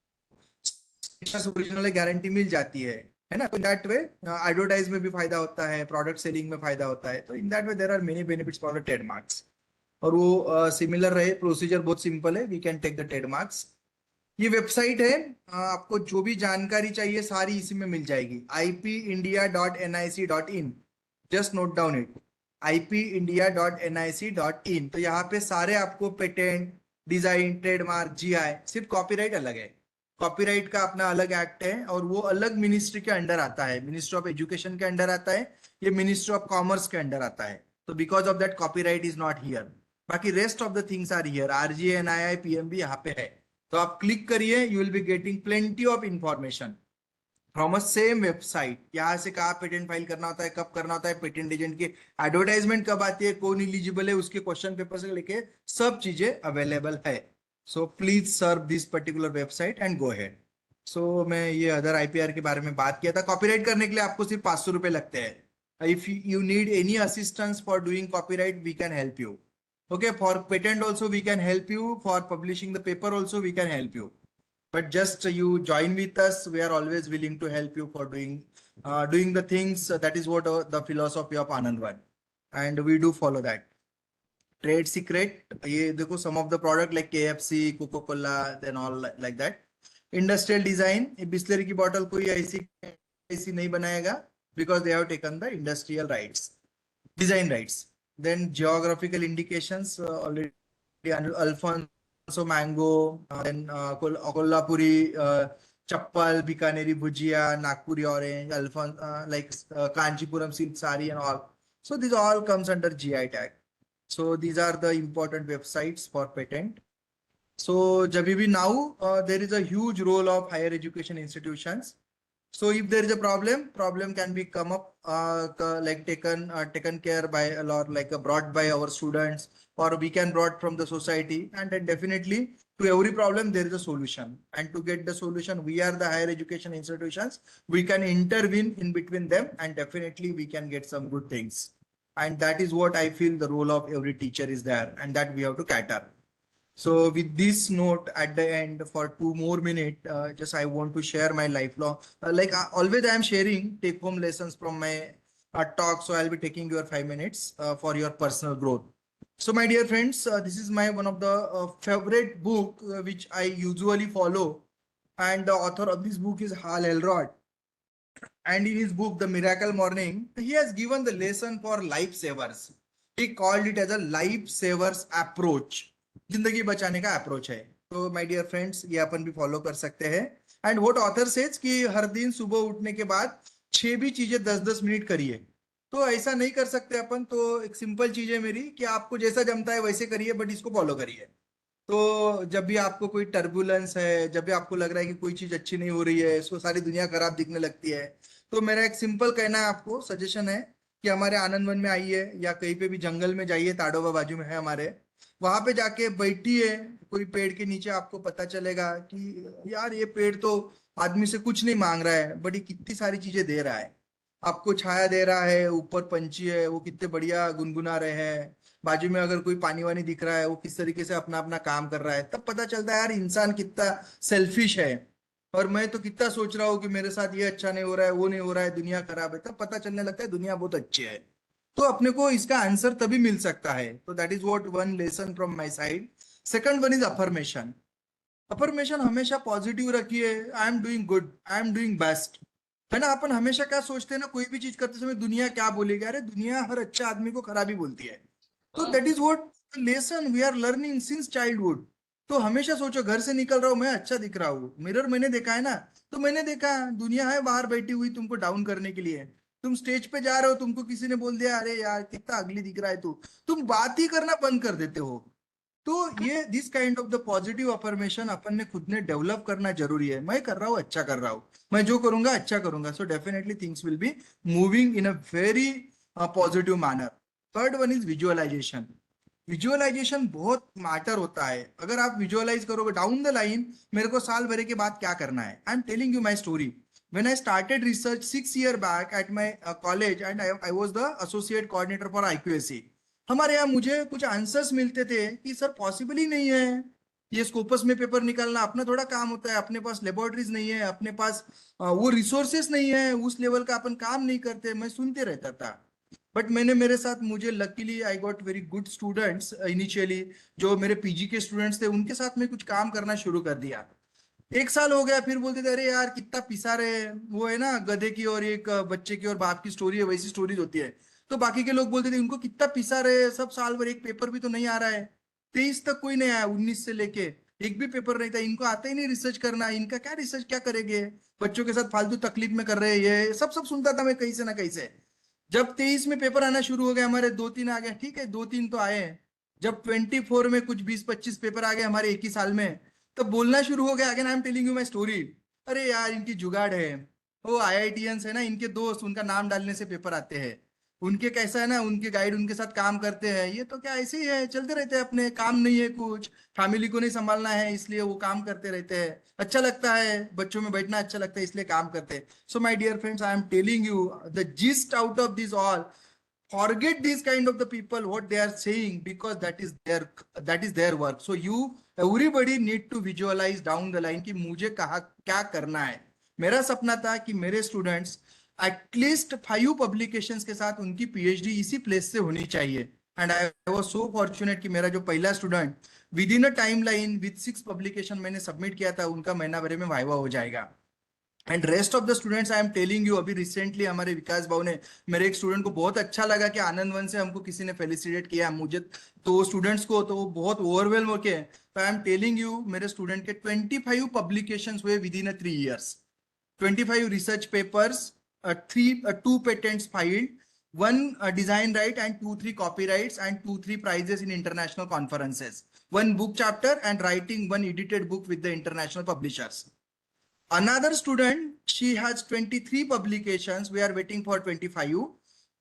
ओरिजिनल है गारंटी मिल जाती है ना। तो इन दैट वे एडवर्टाइज में भी फायदा होता है, प्रोडक्ट सेलिंग में फायदा होता है। तो in that way there are many benefits for the trademarks. और वो सिमिलर रहे, प्रोसीजर बहुत सिंपल है, we can take the trademarks. ये वेबसाइट है, आपको जो भी जानकारी चाहिए सारी इसी में मिल जाएगी, ipindia.nic.in। Just note down it, ipindia.nic.in। तो यहाँ पे सारे आपको पेटेंट, डिजाइन, ट्रेडमार्क, जीआई, सिर्फ कॉपीराइट अलग है। कॉपीराइट का अपना अलग एक्ट है और वो अलग मिनिस्ट्री के अंडर आता है, मिनिस्ट्री ऑफ एजुकेशन के अंडर आता है, ये मिनिस्ट्री ऑफ कॉमर्स के अंडर आता है। तो because of that copyright is not here, बाकी rest of the things are here. RGA, NII, PMB यहाँ पे है। तो आप क्लिक करिए, you will be getting plenty of information from a same website. यहाँ से कहाँ पेटेंट फाइल करना होता है, कब करना होता है, पेटेंट एजेंट की एडवर्टाइजमेंट कब आती है, कौन इलिजिबल है, उसके क्वेश्चन पेपर से लेके सब चीजें अवेलेबल है। So please serve this particular website and go ahead. So मैं ये अदर आईपीआर के बारे में बात किया था। कॉपीराइट करने के लिए आपको सिर्फ 500 रुपए लगते हैं, If you need any assistance for doing copyright, we can help you. Okay, for patent also we can help you. For publishing the paper also we can help you. But just you join with us. We are always willing to help you for doing the things. That is what the philosophy of Anandvan, and we do follow that. Trade secret, ये देखो some of the product like KFC, Coca-Cola, then all like that. Industrial design, ये बिस्लरी की bottle कोई ऐसी नहीं बनाएगा, because they have taken the industrial rights, design rights. Then geographical indications, already Alfonso mango, then Kolhapuri chappal, Bikaneri bhujia, Nagpuri orange, like Kanchipuram silk sari and all. So these all comes under GI tag. So these are the important websites for patent. So Jabibi, now there is a huge role of higher education institutions. So if there is a problem can be come up like taken care by or like brought by our students, or we can brought from the society, and then definitely to every problem there is a solution. And to get the solution, we are the higher education institutions. We can intervene in between them, and definitely we can get some good things. And that is what I feel the role of every teacher is there, and that we have to cater. So with this note at the end, for 2 more minutes, just I want to share my lifelong, like always I am sharing take home lessons from my talk. So I'll be taking your 5 minutes for your personal growth. So my dear friends, this is my one of the favorite book which I usually follow. And the author of this book is Hal Elrod. And in his book, The Miracle Morning, he has given the lesson for lifesavers. He called it as a lifesavers approach. जिंदगी बचाने का approach है. तो my dear friends, ये अपन भी follow कर सकते हैं. एंड व्हाट ऑथर सेज कि हर दिन सुबह उठने के बाद 6 भी चीजें 10-10 मिनट करिए. तो ऐसा नहीं कर सकते अपन. तो एक सिंपल चीज है मेरी कि आपको जैसा जमता है वैसे करिए, बट इसको फॉलो करिए. तो जब भी आपको कोई टर्बुलेंस है, जब भी आपको लग रहा है कि कोई चीज अच्छी नहीं हो रही है, इसको सारी दुनिया खराब दिखने लगती है, तो मेरा एक सिंपल कहना है आपको, सजेशन है कि हमारे आनंदवन में आइए, या कहीं पे भी जंगल में जाइए, ताडोबा बाजू में है हमारे, वहां पे जाके बैठिए कोई पेड़ के नीचे. आपको पता चलेगा कि यार ये पेड़ तो आदमी से कुछ नहीं मांग रहा है, बट ये कितनी सारी चीजें दे रहा है. आपको छाया दे रहा है, ऊपर पंछी है वो कितने बढ़िया गुनगुना रहे हैं, बाजू में अगर कोई पानी वानी दिख रहा है वो किस तरीके से अपना अपना काम कर रहा है. तब पता चलता है यार इंसान कितना सेल्फिश है, और मैं तो कितना सोच रहा हूँ कि मेरे साथ ये अच्छा नहीं हो रहा है, वो नहीं हो रहा है, दुनिया खराब है. तब पता चलने लगता है दुनिया बहुत अच्छी है. तो अपने को इसका आंसर तभी मिल सकता है. तो that is what one lesson from my side. Second one is affirmation. Affirmation हमेशा पॉजिटिव रखिए. आई am doing good, I am doing best, है ना. अपन हमेशा क्या सोचते हैं ना, कोई भी चीज करते समय दुनिया क्या बोलेगी. अरे दुनिया हर अच्छा आदमी को खराबी बोलती है. तो that is what lesson we are learning since childhood. तो हमेशा सोचो, घर से निकल रहा हूं मैं अच्छा दिख रहा हूँ, मिरर मैंने देखा है ना, तो मैंने देखा दुनिया है बाहर बैठी हुई तुमको डाउन करने के लिए. तुम स्टेज पे जा रहे हो, तुमको किसी ने बोल दिया अरे यार कितना अगली दिख रहा है तू, तुम बात ही करना बंद कर देते हो. तो ये this kind of the positive affirmation अपन ने खुद ने डेवलप करना जरूरी है. मैं कर रहा हूँ अच्छा कर रहा हूँ, मैं जो करूंगा अच्छा करूंगा. So definitely things will be moving in a very positive manner. Third one is visualisation. Visualisation बहुत मैटर होता है. अगर आप विजुअलाइज करोगे डाउन द लाइन, मेरे को साल भरे के बाद क्या करना है. आई am telling you my story. When I started research 6 years back at my college, and I was the associate coordinator for IQAC. हमारे यहाँ मुझे कुछ आंसर्स मिलते थे कि सर पॉसिबल ही नहीं है ये स्कोपस में पेपर निकालना. अपना थोड़ा काम होता है, अपने पास लेबोरेटरीज नहीं है, अपने पास वो रिसोर्सेस नहीं है, उस लेवल का अपन काम नहीं करते. मैं सुनते रहता था. बट मैंने मेरे साथ, मुझे luckily I got very good students initially, जो मेरे पीजी के स्टूडेंट्स थे, उनके साथ में कुछ काम करना शुरू कर दिया. 1 साल हो गया, फिर बोलते थे अरे यार कितना पिसा रहे. वो है ना गधे की और एक बच्चे की और बाप की स्टोरी है, वैसी स्टोरीज होती है. तो बाकी के लोग बोलते थे उनको कितना पिसा रहे, सब साल भर एक पेपर भी तो नहीं आ रहा है. 23 तक कोई नहीं आया, 19 से लेके एक भी पेपर नहीं था. इनको आता ही नहीं रिसर्च करना, इनका क्या रिसर्च क्या करेंगे, बच्चों के साथ फालतू तकलीफ में कर रहे हैं. ये सब सुनता था मैं कहीं से ना कहीं से. जब 23 में पेपर आना शुरू हो गया, हमारे 2-3 आ गए, ठीक है 2-3 तो आए. जब 24 में कुछ 20-25 पेपर आ गए हमारे एक ही साल में, तब बोलना शुरू हो गया. Again I am telling you my story. अरे यार इनकी जुगाड़ है, वो IITians है ना, इनके दोस्त, उनका नाम डालने से पेपर आते हैं. उनके कैसा है ना, उनके गाइड उनके साथ काम करते हैं, ये तो क्या ऐसे ही है, चलते रहते हैं अपने, काम नहीं है कुछ, फैमिली को नहीं संभालना है इसलिए वो काम करते रहते हैं, अच्छा लगता है बच्चों में बैठना, अच्छा लगता है इसलिए काम करते हैं. So my dear friends, I am telling you the gist out of this all. Forget these kind of the people what they are saying, because that is their work. So you everybody need to visualize down the line कि मुझे कहा क्या करना है. मेरा सपना था कि मेरे स्टूडेंट्स एटलीस्ट 5 पब्लिकेशंस के साथ उनकी पीएचडी इसी प्लेस से होनी चाहिए. And I was so fortunate कि मेरा जो पहला student with in a time line with 6 publication मैंने सबमिट किया था, उनका महीना भर में वाइवा हो जाएगा. And rest of the students I am telling you, अभी रिसेंटली हमारे विकास भाव ने, मेरे एक स्टूडेंट को बहुत अच्छा लगा कि आनंद वन से हमको किसी ने फेलिसिटेट किया, मुझे तो स्टूडेंट्स को तो वो बहुत ओवरवेलम होके. तो आई एम टेलिंग यू, मेरे स्टूडेंट के 25 पब्लिकेशंस हुए with in 3 years, 25 research papers, 2 patents filed, 1 design right and 2-3 copyrights and 2-3 prizes in international conferences, 1 book chapter and writing 1 edited book with the international publishers. Another student, she has 23 publications. We are waiting for 25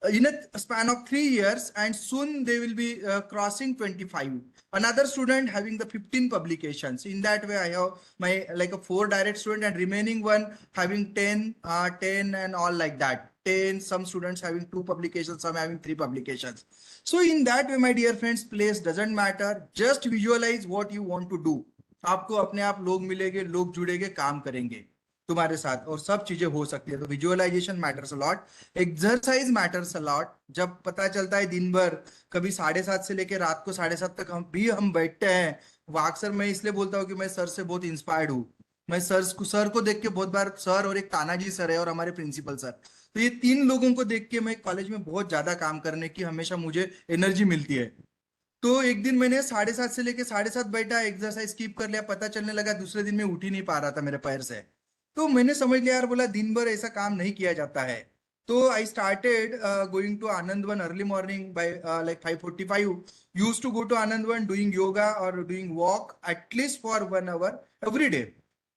in a span of 3 years, and soon they will be crossing 25. Another student having the 15 publications. In that way, I have my like a 4 direct student, and remaining one having 10 and all like that. 10, some students having 2 publications, some having 3 publications. So in that way, my dear friends, place doesn't matter. Just visualize what you want to do. आपको अपने आप लोग मिलेंगे, लोग जुड़ेंगे, काम करेंगे तुम्हारे साथ, और सब चीजें हो सकती है. तो visualisation matters a lot, exercise matters a lot. जब पता चलता है दिन भर कभी 7:30 से लेकर रात को 7:30 तक हम बैठते हैं, वो अक्सर मैं इसलिए बोलता हूँ कि मैं सर से बहुत इंस्पायर्ड हूँ. मैं सर को देख के बहुत बार, सर और एक तानाजी सर है और हमारे प्रिंसिपल सर, तो ये 3 लोगों को देख के मैं कॉलेज में बहुत ज्यादा काम करने की हमेशा मुझे एनर्जी मिलती है. तो एक दिन मैंने 7:30 से लेके 7:30 बैठा, एक्सरसाइज स्किप कर लिया, पता चलने लगा दूसरे दिन मैं उठ ही नहीं पा रहा था मेरे पैर से. तो मैंने समझ लिया यार, बोला दिन भर ऐसा काम नहीं किया जाता है. तो I started going to Anand Van early morning by like 5:45. Used to go to Anand Van doing yoga और doing walk at least for 1 hour every day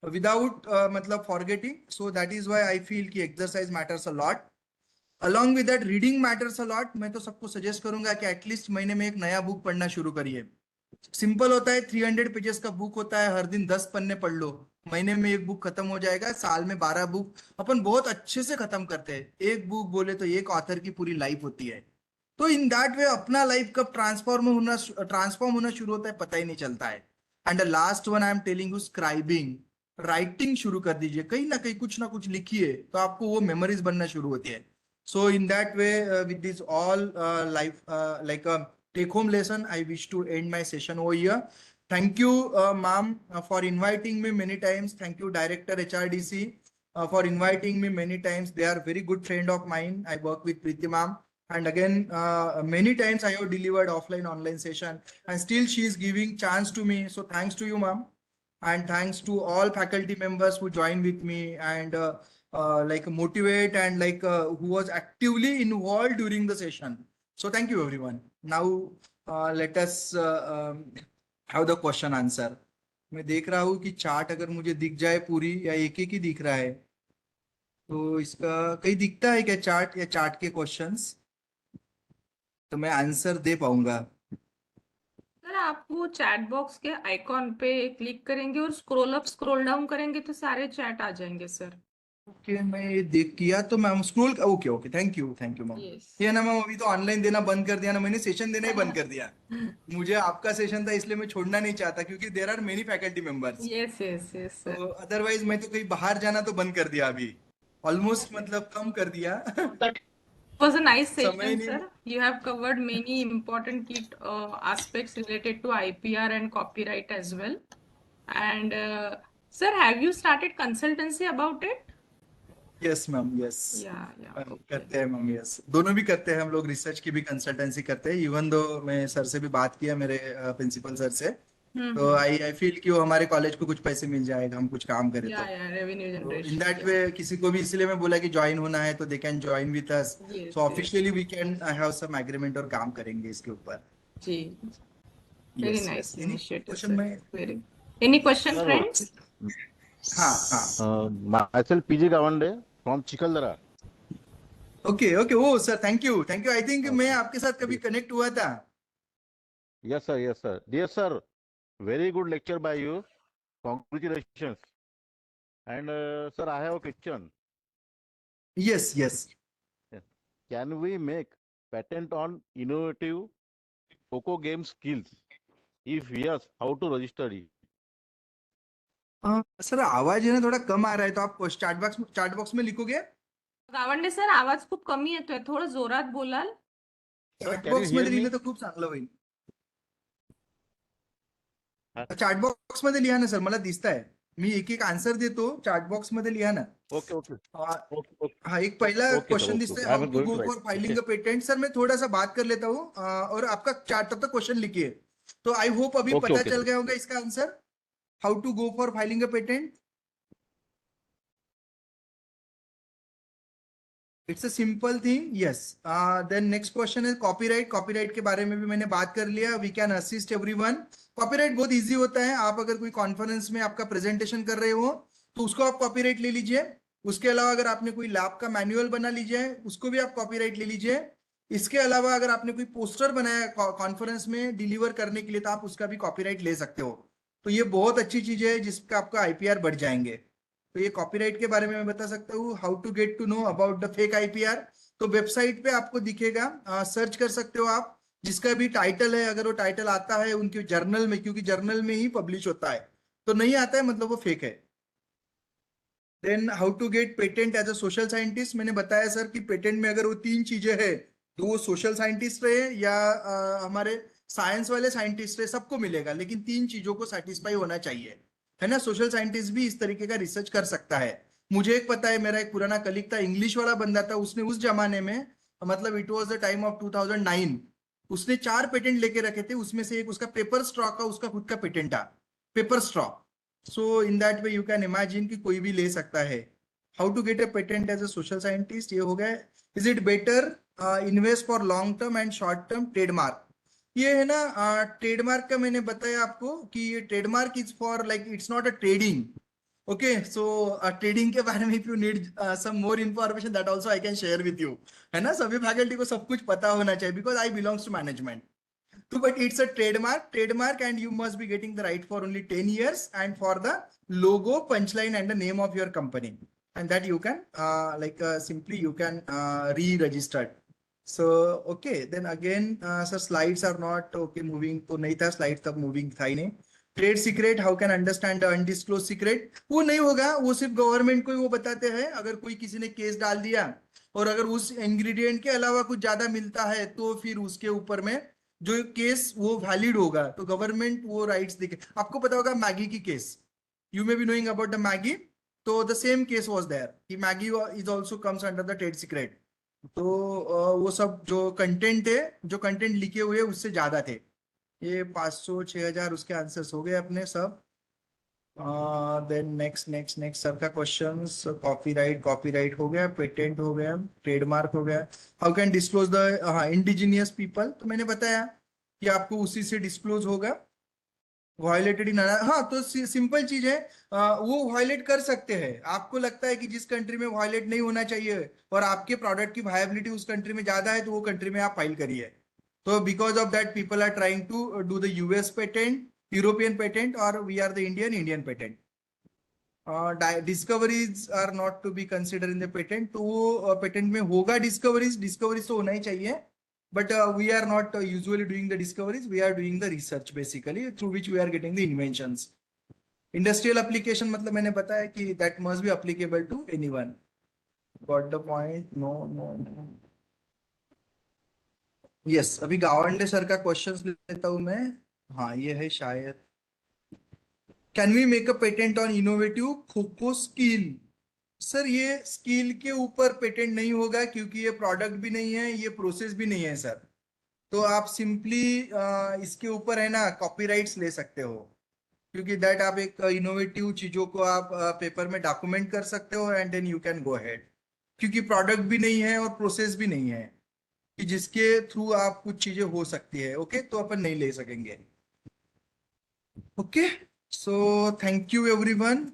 without मतलब forgetting. So that is why I feel कि exercise matters a lot. Along with that reading matters a lot. मैं तो सबको suggest करूंगा कि at least महीने में एक नया बुक पढ़ना शुरू करिए. सिंपल होता है, 300 पेजेस का बुक होता है, हर दिन 10 पन्ने पढ़ लो, महीने में एक बुक खत्म हो जाएगा. साल में 12 बुक अपन बहुत अच्छे से खत्म करते हैं. एक बुक बोले तो एक ऑथर की पूरी लाइफ होती है. तो इन दैट वे अपना लाइफ कब ट्रांसफॉर्म होना शुरू होता है पता ही नहीं चलता है. And the last one I am telling you, scribing, writing शुरू कर दीजिए. कहीं ना कुछ लिखिए तो आपको वो मेमोरीज बनना शुरू होती है. So in that way, with this all life like a take-home lesson, I wish to end my session over here. Thank you, ma'am, for inviting me many times. Thank you, Director HRDC, for inviting me many times. They are very good friend of mine. I work with Preeti ma'am, and again, many times I have delivered offline, online session, and still she is giving chance to me. So thanks to you, ma'am, and thanks to all faculty members who joined with me and like motivate and like who was actively involved during the session. So thank you everyone. Now let us have the question answer. मैं देख रहा हूँ कि chart अगर मुझे दिख जाए पूरी या एक ही दिख रहा है, तो इसका कहीं दिखता है क्या चार्ट या चार्ट के क्वेश्चंस, तो मैं आंसर दे पाऊंगा. सर आप वो चैट बॉक्स के आइकॉन पे क्लिक करेंगे और स्क्रॉल अप स्क्रॉल डाउन करेंगे तो सारे चैट आ जाएंगे सर. ओके, मैं ये देख किया तो ma'am scroll. Okay, thank you ma'am. Yes. ये ना मैम, अभी तो ऑनलाइन देना बंद कर दिया ना, मैंने सेशन देना ही बंद कर दिया. मुझे आपका सेशन था इसलिए मैं छोड़ना नहीं चाहता, क्योंकि there are many faculty members. Yes, yes, तो sir. अदरवाइज मैं तो कहीं बाहर जाना तो बंद कर दिया, अभी ऑलमोस्ट मतलब कम कर दिया. It was a nice समय session, नहीं. sir. You have covered many important key aspects related to IPR and copyright as well. And sir, have you started consultancy about it? Yes ma'am, yes. Yeah. Okay. करते हैं ma'am, yes, दोनों भी करते हैं हम लोग. Research की भी कंसल्टेंसी करते हैं. इवन दो मैं सर से भी बात किया, मेरे प्रिंसिपल सर से. तो आई फील कि वो हमारे कॉलेज को कुछ पैसे मिल जाएगा, हम कुछ काम करें तो. Revenue in generation. That way किसी को भी इसलिए मैं बोला कि ज्वाइन होना है तो they can join with us. Yes, so officially we can have some agreement और काम करेंगे इसके ऊपर. जी. Very Yes, nice yes. Any initiative, question sir. में? Very. Any question, Sir, friends? हाँ. myself PG Gawande from Chikaldara. Okay okay, oh sir thank you thank you. I think मैं Okay. आपके साथ कभी कनेक्ट हुआ था। Yes, sir. Yes, sir. Dear sir, very good lecture by you. Congratulations. And sir, I have a question. Yes yes. Can we make patent on innovative Coco game skills? If yes, how to register it? Sir आवाज है ना थोड़ा कम आ रहा है, तो आप chat box में लिखोगे। गावंडे सर आवाज खूप कमी येतोय, थोडं जोरात बोलाल? Sir, chat can you box hear मध्ये me? लिहिलं तर खूप चांगलं होईल। Huh? चॅट बॉक्स मध्ये लिहा ना सर, मला दिसत आहे। मी एक एक आन्सर देतो, चॅट बॉक्स मध्ये लिहा ना। Okay, okay. अं, Okay, okay. हाँ, एक पहला Okay, sir. क्वेश्चन Okay, दिसता है, okay. I how am to going go to write. For filing Okay. A patent. Sir मैं थोड़ा सा बात कर लेता हूँ, और आपका चार्ट तब तक क्वेश्चन लिखिए। तो आई होप अभी Okay, पता okay, चल sir. गया होगा इसका answer, how to go for filing a patent. It's a simple thing, yes. Then next question है कॉपीराइट। कॉपीराइट के बारे में भी मैंने बात कर लिया, we can assist everyone. Copyright बहुत इजी होता है। आप अगर कोई कॉन्फ्रेंस में आपका प्रेजेंटेशन कर रहे हो तो उसको आप कॉपीराइट ले लीजिए। उसके अलावा अगर आपने कोई लैब का मैनुअल बना लीजिए, उसको भी आप कॉपीराइट ले लीजिए। इसके अलावा अगर आपने कोई पोस्टर बनाया कॉन्फ्रेंस में डिलीवर करने के लिए, तो आप उसका भी कॉपीराइट ले सकते हो। तो ये बहुत अच्छी चीज है जिसका आपका आईपीआर बढ़ जाएंगे। तो ये कॉपीराइट के बारे में मैं बता सकता हूँ। How to get to know about the fake IPR, तो वेबसाइट पे आपको दिखेगा, सर्च कर सकते हो आप। जिसका भी टाइटल है, अगर वो टाइटल आता है उनके जर्नल में, क्योंकि जर्नल में ही पब्लिश होता है, तो नहीं आता है मतलब वो फेक है। Then how to get patent as a social scientist, मैंने बताया सर कि पेटेंट में अगर वो तीन चीजें है, तो वो सोशल साइंटिस्ट रहे या हमारे साइंस वाले साइंटिस्ट रहे, सबको मिलेगा, लेकिन तीन चीजों को सेटिस्फाई होना चाहिए, है ना। सोशल साइंटिस्ट भी इस तरीके का रिसर्च कर सकता है। मुझे एक पता है, मेरा एक पुराना कलीग था, इंग्लिश वाला बंदा था, उसने उस जमाने में, मतलब it was the time of 2009, उसने 4 पेटेंट लेके रखे थे। उसमें से एक उसका पेपर स्ट्रॉ का उसका खुद का पेटेंट था, paper straw. So in that way you can imagine कि कोई भी ले सकता है। How to get a patent as a social scientist, ये हो गया। Is it better invest for long term and short term trademark, ये है ना। ट्रेडमार्क का मैंने बताया आपको कि ये trademark is for like it's not a trading. Okay, so trading के बारे में if you need some more information, that also I can share with you, है ना। सभी फैकल्टी को सब कुछ पता होना चाहिए, because I belongs to management. So, but it's a trademark, and you must be getting the right for only 10 years, and for the logo, punchline, and the name of your company, and that you can simply you can re-register. So, okay, then again, sir, slides are not okay moving. तो नहीं था slides तब moving था ही नहीं। Trade secret, how can understand the undisclosed secret, वो नहीं होगा, वो सिर्फ गवर्नमेंट को ही वो बताते हैं। अगर कोई किसी ने केस डाल दिया और अगर उस इंग्रेडिएंट के अलावा कुछ ज्यादा मिलता है, तो फिर उसके ऊपर में जो केस वो वैलिड होगा, तो गवर्नमेंट वो राइट्स देखे। आपको पता होगा मैगी की case, you may be knowing about the Maggi, तो the same case was there कि Maggi is also comes under the trade secret. तो वो सब जो कंटेंट है, जो कंटेंट लिखे हुए उससे ज्यादा थे। ये 500 6000 उसके आंसर्स हो गए अपने सब। Then next next next sir का क्वेश्चन, कॉपीराइट, कॉपीराइट हो गया, पेटेंट हो गया, ट्रेडमार्क हो गया। हाउ कैन डिस्क्लोज द, हाँ, इंडिजिनियस पीपल, तो मैंने बताया कि आपको उसी से डिस्क्लोज होगा। वायलेटेड इन, हाँ, तो सिंपल चीज है, वो वायलेट कर सकते हैं। आपको लगता है कि जिस कंट्री में वायलेट नहीं होना चाहिए और आपके प्रोडक्ट की वायबिलिटी उस कंट्री में ज्यादा है, तो वो कंट्री में आप फाइल करिए। तो because of that people are trying to do the US patent, European patent, और we are the Indian patent. Discoveries are not to be consider in the patent, तो वो पेटेंट में होगा डिस्कवरीज, डिस्कवरीज तो होना ही चाहिए, but we are not usually doing the discoveries, we are doing the research basically, through which we are getting the inventions. Industrial application मतलब मैंने बताया कि that must be applicable to anyone. Got the point? No, no, no. Yes, अभी Gawande sir का questions लेता हूँ मैं। हाँ, ये है शायद, can we make a patent on innovative kho-kho skill. Sir ये स्किल के ऊपर पेटेंट नहीं होगा, क्योंकि ये प्रोडक्ट भी नहीं है, ये प्रोसेस भी नहीं है सर। तो आप सिंपली इसके ऊपर है ना कॉपीराइट्स ले सकते हो, क्योंकि दैट आप एक इनोवेटिव चीजों को आप पेपर में डॉक्यूमेंट कर सकते हो, and then you can go ahead. क्योंकि प्रोडक्ट भी नहीं है और प्रोसेस भी नहीं है कि जिसके थ्रू आप कुछ चीजें हो सकती है। ओके, तो अपन नहीं ले सकेंगे। Okay, so thank you everyone.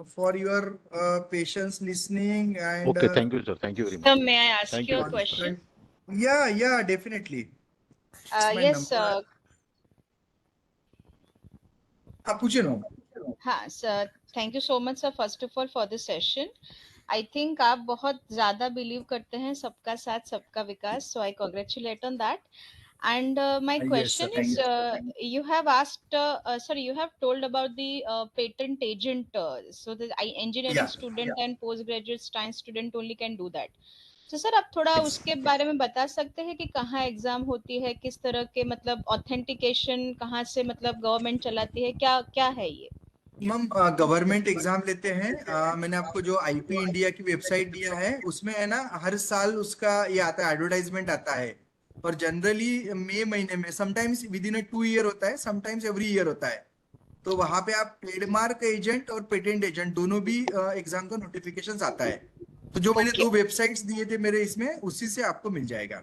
for your patience listening and Okay, thank you, sir. Thank you very much. Sir, may I ask Thank you you a very much. question? yeah, definitely. It's my Yes, number. हाँ, पूछिए ना. हाँ sir, thank you so much sir first of all for this session. I think आप बहुत ज्यादा believe करते हैं सबका साथ सबका विकास, so I congratulate on that. And my Yes, sir. question Thank is, you. you have asked, sorry, you have told about the patent agent. So the engineering Yeah. student and postgraduate science student only can do that. तो sir आप थोड़ा Yes. उसके बारे में बता सकते हैं कि कहाँ एग्जाम होती है, किस तरह के मतलब ऑथेंटिकेशन कहाँ से मतलब गवर्नमेंट चलाती है, क्या क्या है ये? मैम गवर्नमेंट एग्जाम लेते हैं. मैंने आपको जो आईपी इंडिया की वेबसाइट दिया है उसमें है ना, हर साल उसका ये आता है, एडवर्टाइजमेंट आता है. और जनरली मई महीने में, समटाइम्स विद इन 2 ईयर होता है, समटाइम्स एवरी ईयर होता है. तो वहां पे आप ट्रेडमार्क एजेंट और पेटेंट एजेंट दोनों भी एग्जाम का नोटिफिकेशन आता है. तो जो मैंने Okay. 2 वेबसाइट्स दिए थे मेरे इसमें, उसी से आपको मिल जाएगा.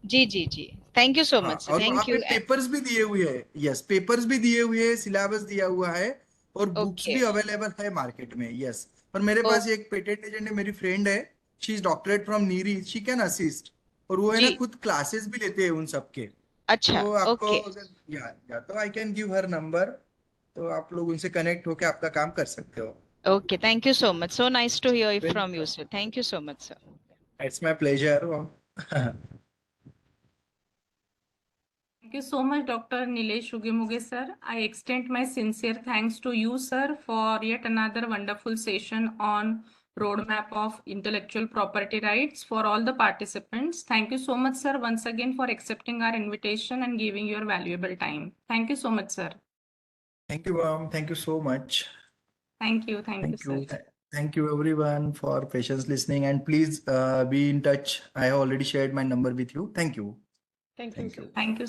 जी जी जी, थैंक यू सो हाँ, मच सर, और वहां थैंक पे यू. पेपर्स भी दिए हुए हैं. यस, पेपर्स भी दिए हुए हैं, सिलेबस दिया हुआ है, और बुक्स ओके भी अवेलेबल है मार्केट में. यस. और मेरे ओ पास एक पेटेंट एजेंट है, मेरी फ्रेंड है, she is doctorate from NEERI, she can assist. और वो है ना, जी, खुद क्लासेस भी लेते हैं उन सबके. अच्छा, तो आपको ओके अगर या तो I can give her number, तो आप लोग उनसे कनेक्ट होके आपका काम कर सकते हो. Okay, thank you so much, so nice to hear from you sir, thank you so much sir. It's my pleasure. Thank you so much, Dr. Nilesh Ugemuge, sir. I extend my sincere thanks to you, sir, for yet another wonderful session on roadmap of intellectual property rights for all the participants. Thank you so much, sir, once again for accepting our invitation and giving your valuable time. Thank you so much, sir. Thank you, ma'am. Thank you so much. Thank you, Thank sir. you. Thank you everyone for patience listening, and please be in touch. I have already shared my number with you. Thank you. Thank you, Thank sir. you. Thank you.